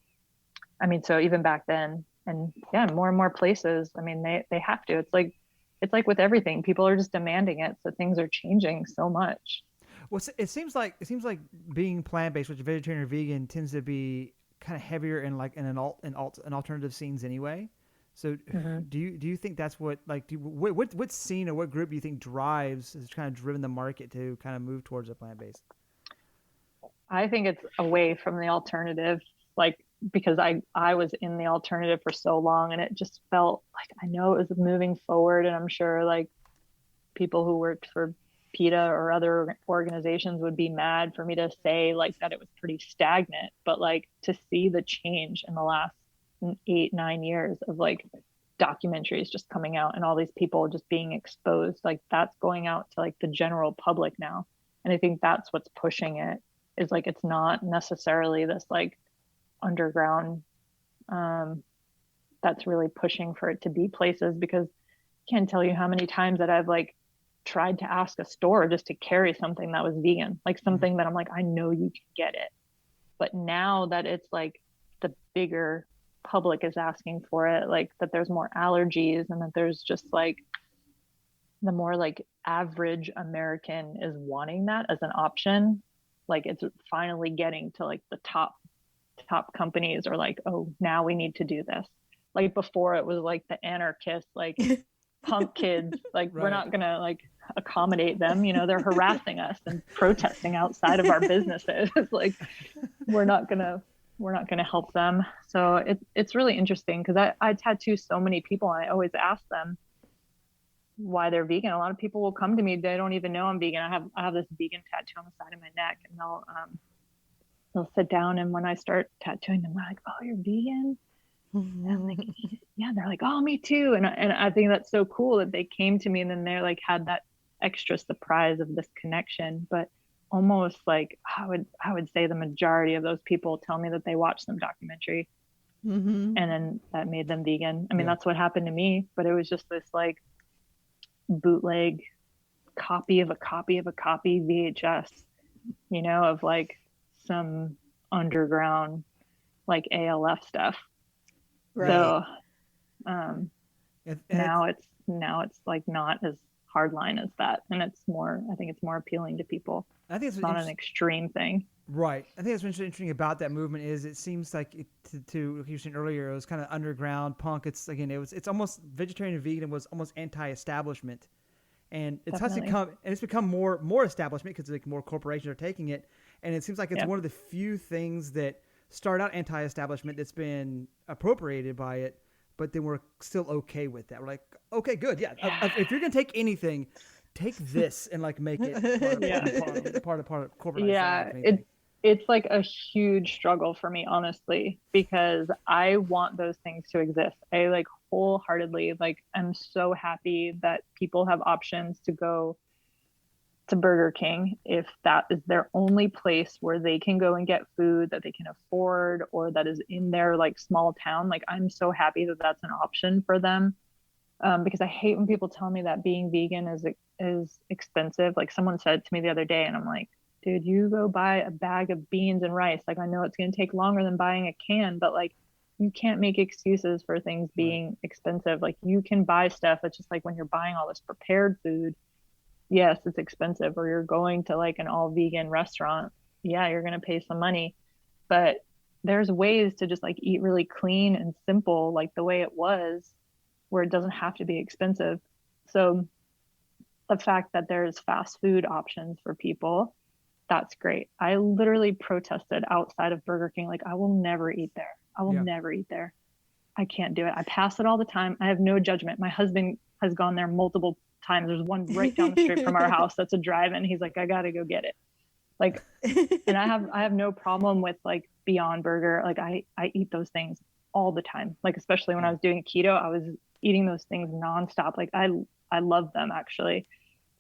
[SPEAKER 3] I mean, so even back then, and yeah, more and more places, I mean, they have to. It's like with everything, people are just demanding it. So things are changing so much.
[SPEAKER 2] Well, it seems like being plant based, which vegetarian or vegan, tends to be kind of heavier in like in alternative scenes anyway. So
[SPEAKER 3] Mm-hmm.
[SPEAKER 2] do you think that's what like what scene or what group do you think has kind of driven the market to kind of move towards a plant based?
[SPEAKER 3] I think it's away from the alternative, like because I was in the alternative for so long, and it just felt like I know it was moving forward, and I'm sure like people who worked for PETA or other organizations would be mad for me to say like that it was pretty stagnant, but like to see the change in the last 8 9 years of like documentaries just coming out and all these people just being exposed, like that's going out to like the general public now. And I think that's what's pushing it, is like it's not necessarily this like underground, um that's really pushing for it to be places, because I can't tell you how many times that I've like tried to ask a store just to carry something that was vegan, like
[SPEAKER 2] Mm-hmm.
[SPEAKER 3] something that I'm like, I know you can get it. But now that it's like the bigger public is asking for it, like that there's more allergies, and that there's just like the more like average American is wanting that as an option. Like it's finally getting to like the top companies are like, oh, now we need to do this. Like before it was like the anarchists, like punk kids, like we're not gonna like accommodate them, you know, they're harassing us and protesting outside of our businesses. Like we're not gonna help them. So it's really interesting because I tattoo so many people and I always ask them why they're vegan. A lot of people will come to me, they don't even know I'm vegan. I have this vegan tattoo on the side of my neck, and they'll sit down, and when I start tattooing them, they're like, oh, you're vegan? And I'm like, yeah. They're like, oh, me too. And I think that's so cool that they came to me and then they're like had that extra surprise of this connection. But almost like I would say the majority of those people tell me that they watched some documentary and then that made them vegan. I mean, that's what happened to me, but it was just this like bootleg copy of a copy of a copy VHS, you know, of like some underground like ALF stuff. Right. So now it's like not as hardline as that, and it's more, I think it's more appealing to people. I think it's not an extreme thing.
[SPEAKER 2] Right. I think what's interesting about that movement is it seems like to like you were saying earlier, it was kind of underground punk. It's again, it's almost vegetarian and vegan was almost anti-establishment, and it's become more establishment because like more corporations are taking it, and it seems like it's one of the few things that start out anti-establishment that's been appropriated by it, but then we're still okay with that. We're like, okay, good, yeah. If you're gonna take anything, take this and like make it part of corporate.
[SPEAKER 3] Yeah, it's like a huge struggle for me, honestly, because I want those things to exist. I like wholeheartedly like I'm so happy that people have options to go to Burger King if that is their only place where they can go and get food that they can afford or that is in their like small town. Like I'm so happy that that's an option for them, because I hate when people tell me that being vegan is expensive. Like someone said to me the other day, and I'm like, dude, you go buy a bag of beans and rice. Like I know it's going to take longer than buying a can, but like you can't make excuses for things being expensive. Like you can buy stuff. It's just like when you're buying all this prepared food, yes, it's expensive. Or you're going to like an all vegan restaurant, yeah, you're going to pay some money, but there's ways to just like eat really clean and simple, like the way it was, where it doesn't have to be expensive. So the fact that there's fast food options for people, that's great. I literally protested outside of Burger King. Like I will never eat there. I will never eat there. I can't do it. I pass it all the time. I have no judgment. My husband has gone there multiple times. There's one right down the street from our house that's a drive-in. He's like, I gotta go get it. Like, and I have no problem with like Beyond Burger. Like I eat those things all the time. Like especially when I was doing keto, I was eating those things nonstop. Like I love them actually,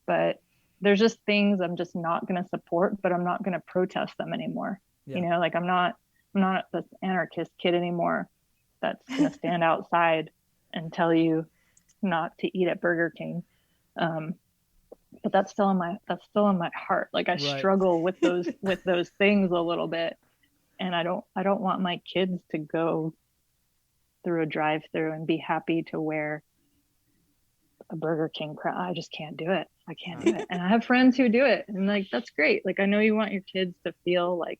[SPEAKER 3] but there's just things I'm just not going to support, but I'm not going to protest them anymore. You know, like I'm not this anarchist kid anymore that's going to stand outside and tell you not to eat at Burger King. But that's still in my heart. Like I struggle with those things a little bit, and I don't want my kids to go through a drive-through and be happy to wear a Burger King crown. I just can't do it. I can't do it. And I have friends who do it, and like that's great. Like I know you want your kids to feel like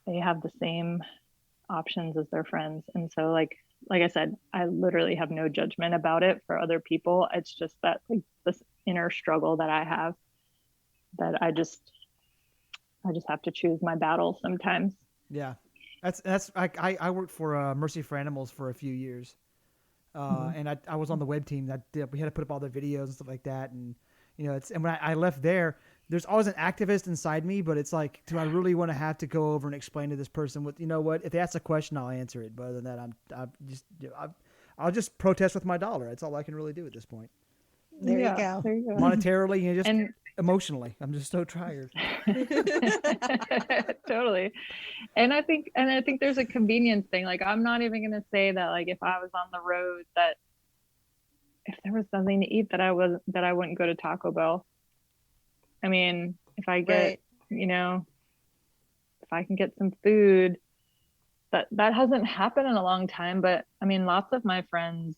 [SPEAKER 3] they have the same options as their friends, and so like I said, I literally have no judgment about it for other people. It's just that like this inner struggle that I have, that I just have to choose my battles sometimes.
[SPEAKER 2] Yeah, that's I worked for Mercy for Animals for a few years. And I was on the web team we had to put up all the videos and stuff like that. And, you know, and when I left there's always an activist inside me, but it's like, do I really want to have to go over and explain to this person you know what, if they ask a question, I'll answer it. But other than that, I'll just protest with my dollar. That's all I can really do at this point.
[SPEAKER 1] There you go.
[SPEAKER 2] Monetarily and just emotionally. I'm just so tired.
[SPEAKER 3] Totally. And I think there's a convenience thing. Like I'm not even going to say that like if I was on the road, that if there was something to eat that I wouldn't go to Taco Bell. I mean, if I get, you know, if I can get some food that hasn't happened in a long time, but I mean, lots of my friends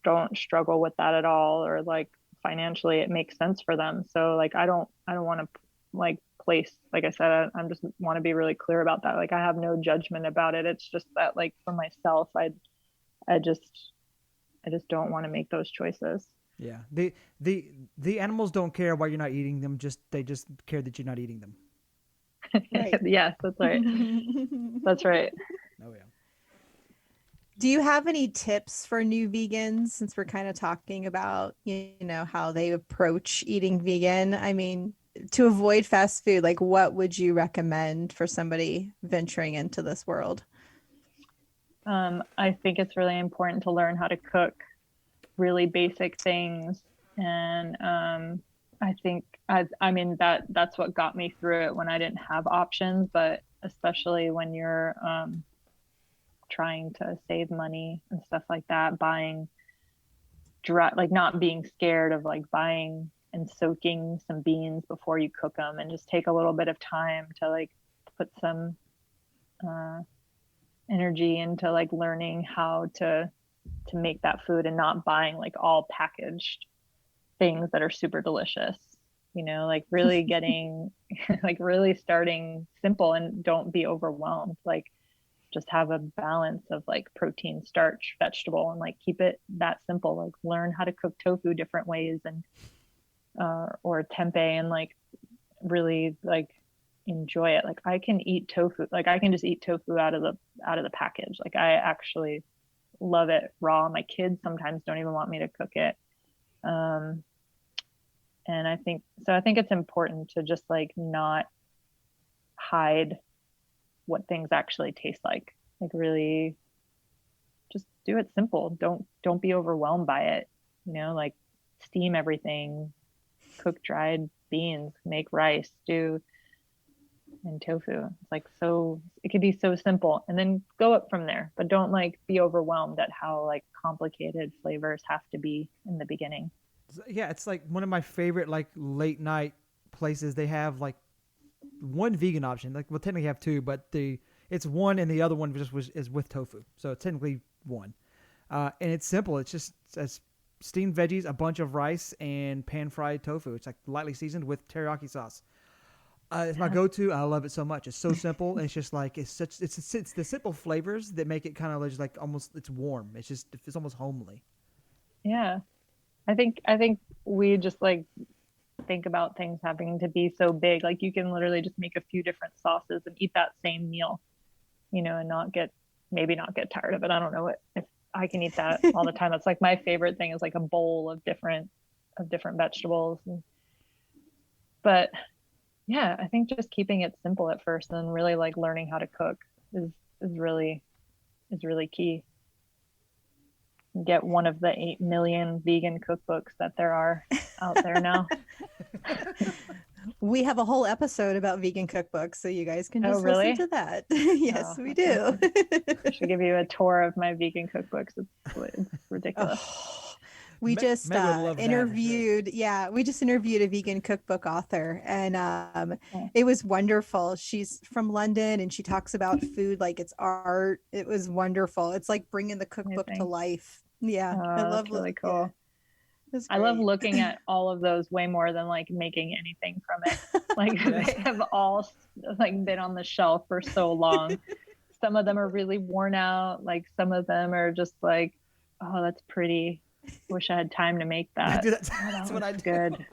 [SPEAKER 3] don't struggle with that at all, or like financially it makes sense for them. So like I don't want to like place, like I said, I'm just want to be really clear about that. Like I have no judgment about it. It's just that like for myself, I just I just don't want to make those choices.
[SPEAKER 2] Yeah. The animals don't care why you're not eating them. They just care that you're not eating them.
[SPEAKER 1] Right.
[SPEAKER 3] Yes, that's right. That's right.
[SPEAKER 2] Oh yeah.
[SPEAKER 1] Do you have any tips for new vegans since we're kind of talking about, how they approach eating vegan? I mean, to avoid fast food, like what would you recommend for somebody venturing into this world?
[SPEAKER 3] I think it's really important to learn how to cook really basic things. And I think I mean that's what got me through it when I didn't have options, but especially when you're trying to save money and stuff like that, buying dry, like not being scared of like buying and soaking some beans before you cook them, and just take a little bit of time to like put some uh, energy into like learning how to make that food and not buying like all packaged things that are super delicious. Like really getting like really starting simple and don't be overwhelmed. Like just have a balance of like protein, starch, vegetable, and like keep it that simple. Like learn how to cook tofu different ways, and or tempeh, and like really like enjoy it. Like I can eat tofu, like I can just eat tofu out of the package. Like I actually love it raw. My kids sometimes don't even want me to cook it. Um, and I think it's important to just like not hide what things actually taste like. Like really just do it simple. Don't be overwhelmed by it. Like steam everything, cook dried beans, make rice, stew, and tofu. It's like so it could be so simple and then go up from there. But don't like be overwhelmed at how like complicated flavors have to be in the beginning.
[SPEAKER 2] Yeah, it's like one of my favorite like late night places. They have like one vegan option. Like we'll technically have two, but it's one and the other one is with tofu. So it's technically one. And it's simple. It's just as steamed veggies, a bunch of rice, and pan fried tofu. It's like lightly seasoned with teriyaki sauce. It's my
[SPEAKER 3] Yeah.
[SPEAKER 2] go-to. I love it so much. It's so simple. And it's just like it's the simple flavors that make it kind of just like almost it's warm. It's almost homely.
[SPEAKER 3] Yeah. I think we just like think about things having to be so big. Like you can literally just make a few different sauces and eat that same meal, and maybe not get tired of it. I don't know if I can eat that all the time. That's like my favorite thing is like a bowl of different vegetables. But yeah, I think just keeping it simple at first and then really like learning how to cook is really is really key. Get one of the 8 million vegan cookbooks that there are out there now.
[SPEAKER 1] We have a whole episode about vegan cookbooks, so you guys can
[SPEAKER 3] Oh,
[SPEAKER 1] just listen
[SPEAKER 3] really?
[SPEAKER 1] to that. Yes,
[SPEAKER 3] Oh,
[SPEAKER 1] we
[SPEAKER 3] that's
[SPEAKER 1] do.
[SPEAKER 3] awesome. I should give you a tour of my vegan cookbooks. It's ridiculous.
[SPEAKER 1] Oh, we just
[SPEAKER 2] Meg would love that for sure.
[SPEAKER 1] we just interviewed a vegan cookbook author, and
[SPEAKER 3] Oh,
[SPEAKER 1] it was wonderful. She's from London and she talks about food like it's art. It was wonderful. It's like bringing the cookbook to
[SPEAKER 3] amazing.
[SPEAKER 1] life. Yeah, I
[SPEAKER 3] Oh,
[SPEAKER 1] love
[SPEAKER 3] that's really
[SPEAKER 1] yeah,
[SPEAKER 3] cool.
[SPEAKER 1] it's
[SPEAKER 3] I love
[SPEAKER 1] great.
[SPEAKER 3] looking at all of those way more than like making anything from it. Like
[SPEAKER 2] Yes.
[SPEAKER 3] they have all like been on the shelf for so long. Some of them are really worn out. Like some of them are just like, oh, that's pretty. Wish I had time to make
[SPEAKER 2] I
[SPEAKER 3] that.
[SPEAKER 2] do that.
[SPEAKER 3] Oh, that
[SPEAKER 2] That's what I
[SPEAKER 3] looks
[SPEAKER 2] do.
[SPEAKER 3] good.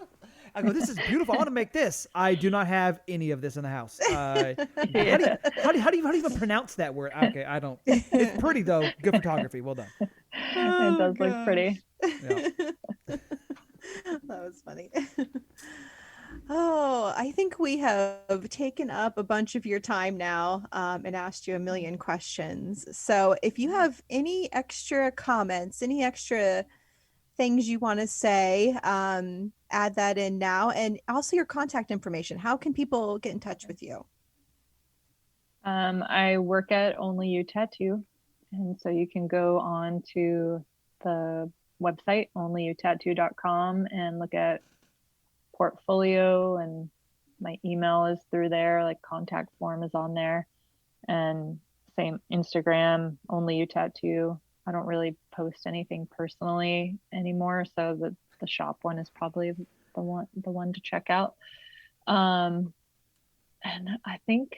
[SPEAKER 2] I go, this is beautiful. I want to make this. I do not have any of this in the house. How do you,
[SPEAKER 3] Yeah.
[SPEAKER 2] how do you even pronounce that word? Okay, I don't. It's pretty though. Good photography. Well done.
[SPEAKER 3] It
[SPEAKER 1] Oh
[SPEAKER 3] does look
[SPEAKER 1] gosh.
[SPEAKER 3] pretty.
[SPEAKER 2] Yeah.
[SPEAKER 1] That was funny. Oh, I think we have taken up a bunch of your time now, and asked you a million questions. So if you have any extra comments, any extra things you want to say, add that in now. And also your contact information. How can people get in touch with you?
[SPEAKER 3] I work at Only You Tattoo, and so you can go on to the website onlyyoutattoo.com and look at portfolio, and my email is through there, like contact form is on there, and same Instagram, only you tattoo. I don't really post anything personally anymore, so the shop one is probably the one to check out. Um, and I think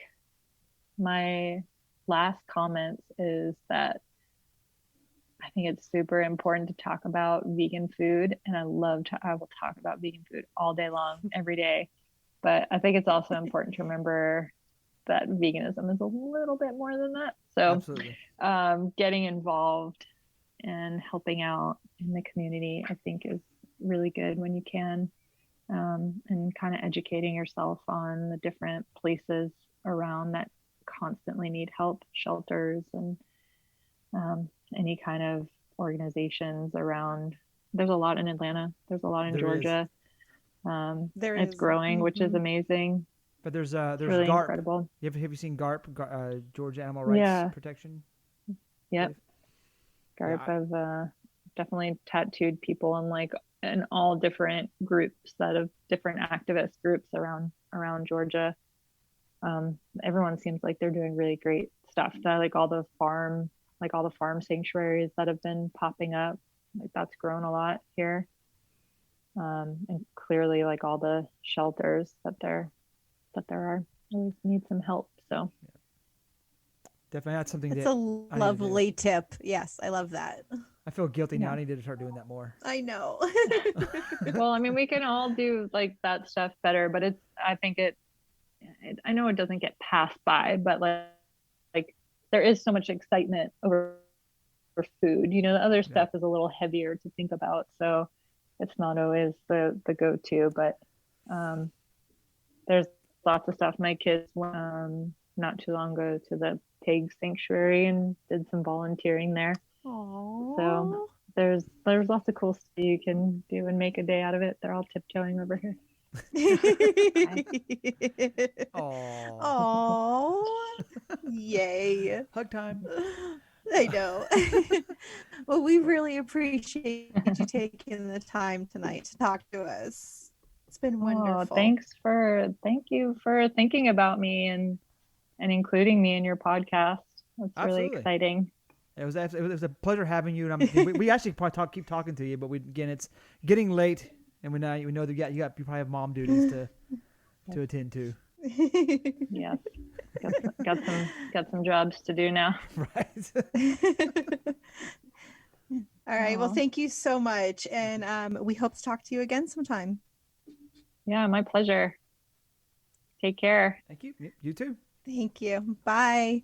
[SPEAKER 3] my last comments is that I think it's super important to talk about vegan food, and I will talk about vegan food all day long, every day. But I think it's also important to remember that veganism is a little bit more than that. So,
[SPEAKER 2] Absolutely.
[SPEAKER 3] getting involved and helping out in the community, I think, is really good when you can, and kind of educating yourself on the different places around that constantly need help, shelters, and any kind of organizations around. There's a lot in Atlanta. There's a lot in
[SPEAKER 2] There is.
[SPEAKER 3] Georgia.
[SPEAKER 1] There
[SPEAKER 3] It's
[SPEAKER 1] is.
[SPEAKER 3] growing, which is amazing.
[SPEAKER 2] But there's
[SPEAKER 3] It's
[SPEAKER 2] there's
[SPEAKER 3] really
[SPEAKER 2] GARP.
[SPEAKER 3] incredible.
[SPEAKER 2] Have you seen GARP, Georgia Animal Rights
[SPEAKER 3] Yeah.
[SPEAKER 2] Protection?
[SPEAKER 3] Yep.
[SPEAKER 2] Yeah,
[SPEAKER 3] Garp of definitely tattooed people in all different groups that of different activist groups around Georgia. Everyone seems like they're doing really great stuff. All the farm sanctuaries that have been popping up, like that's grown a lot here. And clearly, like all the shelters that there are always need some help. So
[SPEAKER 2] definitely that's something
[SPEAKER 1] It's
[SPEAKER 2] that
[SPEAKER 1] a
[SPEAKER 2] I need to do.
[SPEAKER 1] lovely tip. Yes, I love that.
[SPEAKER 2] I feel guilty now.
[SPEAKER 3] yeah.
[SPEAKER 2] I need to start doing that more.
[SPEAKER 1] I know.
[SPEAKER 3] Well, I mean, we can all do like that stuff better, but I think I know it doesn't get passed by, but like there is so much excitement over food. The other
[SPEAKER 2] Yeah.
[SPEAKER 3] stuff is a little heavier to think about, so it's not always the go-to. But there's lots of stuff. My kids went not too long ago to the pig sanctuary and did some volunteering there.
[SPEAKER 1] Aww.
[SPEAKER 3] So there's lots of cool stuff you can do and make a day out of it. They're all tiptoeing over here.
[SPEAKER 2] Aww.
[SPEAKER 1] Aww. Yay.
[SPEAKER 2] Hug time.
[SPEAKER 1] I know. Well, we really appreciate you taking the time tonight to talk to us. It's been wonderful.
[SPEAKER 3] Thank you for thinking about me and including me in your podcast. That's really
[SPEAKER 2] Absolutely.
[SPEAKER 3] exciting.
[SPEAKER 2] It was a pleasure having you, and we actually probably keep talking to you, but it's getting late, and we know that you probably have mom duties to attend to.
[SPEAKER 3] Yes, got some jobs to do now.
[SPEAKER 2] Right.
[SPEAKER 1] All right. Well,
[SPEAKER 3] Aw.
[SPEAKER 1] thank you so much, and we hope to talk to you again sometime.
[SPEAKER 3] Yeah, my pleasure. Take care.
[SPEAKER 2] Thank you. You too.
[SPEAKER 1] Thank you. Bye.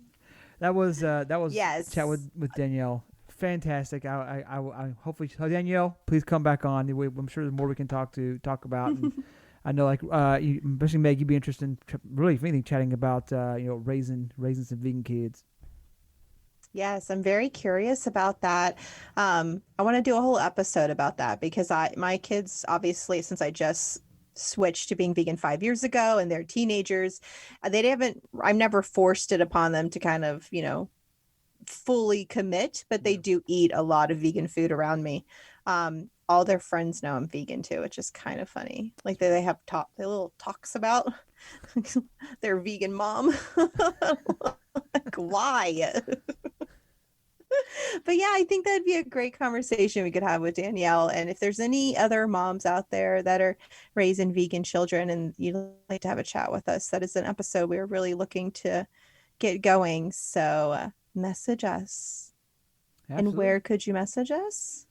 [SPEAKER 2] That was
[SPEAKER 1] Yes.
[SPEAKER 2] chat with Danielle. Fantastic. I hopefully, Danielle, please come back on. I'm sure there's more we can talk about. And I know, especially Meg, you'd be interested in really, if anything, chatting about raising some vegan kids.
[SPEAKER 1] Yes, I'm very curious about that. I want to do a whole episode about that because my kids, obviously, since I just switched to being vegan 5 years ago and they're teenagers, I've never forced it upon them to kind of, fully commit, but they do eat a lot of vegan food around me. All their friends know I'm vegan too, which is kind of funny. Like they have their little talks about their vegan mom. Like, why? But yeah, I think that'd be a great conversation we could have with Danielle. And if there's any other moms out there that are raising vegan children and you'd like to have a chat with us, that is an episode we're really looking to get going. So message us.
[SPEAKER 2] Absolutely.
[SPEAKER 1] And where could you message us?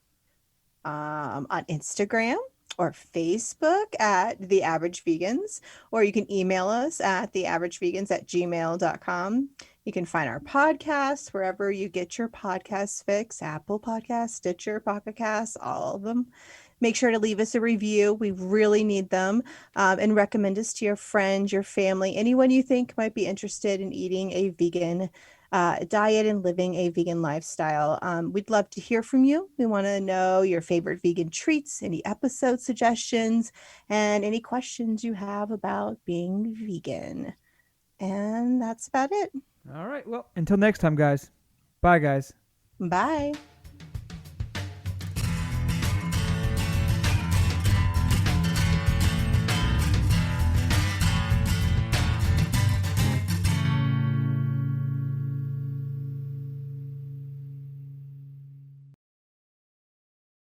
[SPEAKER 1] On Instagram or Facebook at The Average Vegans, or you can email us at theaveragevegans@gmail.com. You can find our podcast wherever you get your podcast fix, Apple Podcasts, Stitcher, Pocket Casts, all of them. Make sure to leave us a review. We really need them. And recommend us to your friends, your family, anyone you think might be interested in eating a vegan diet and living a vegan lifestyle. We'd love to hear from you. We want to know your favorite vegan treats, any episode suggestions, and any questions you have about being vegan. And that's about it.
[SPEAKER 2] All right. Well, until next time, guys. Bye, guys.
[SPEAKER 1] Bye.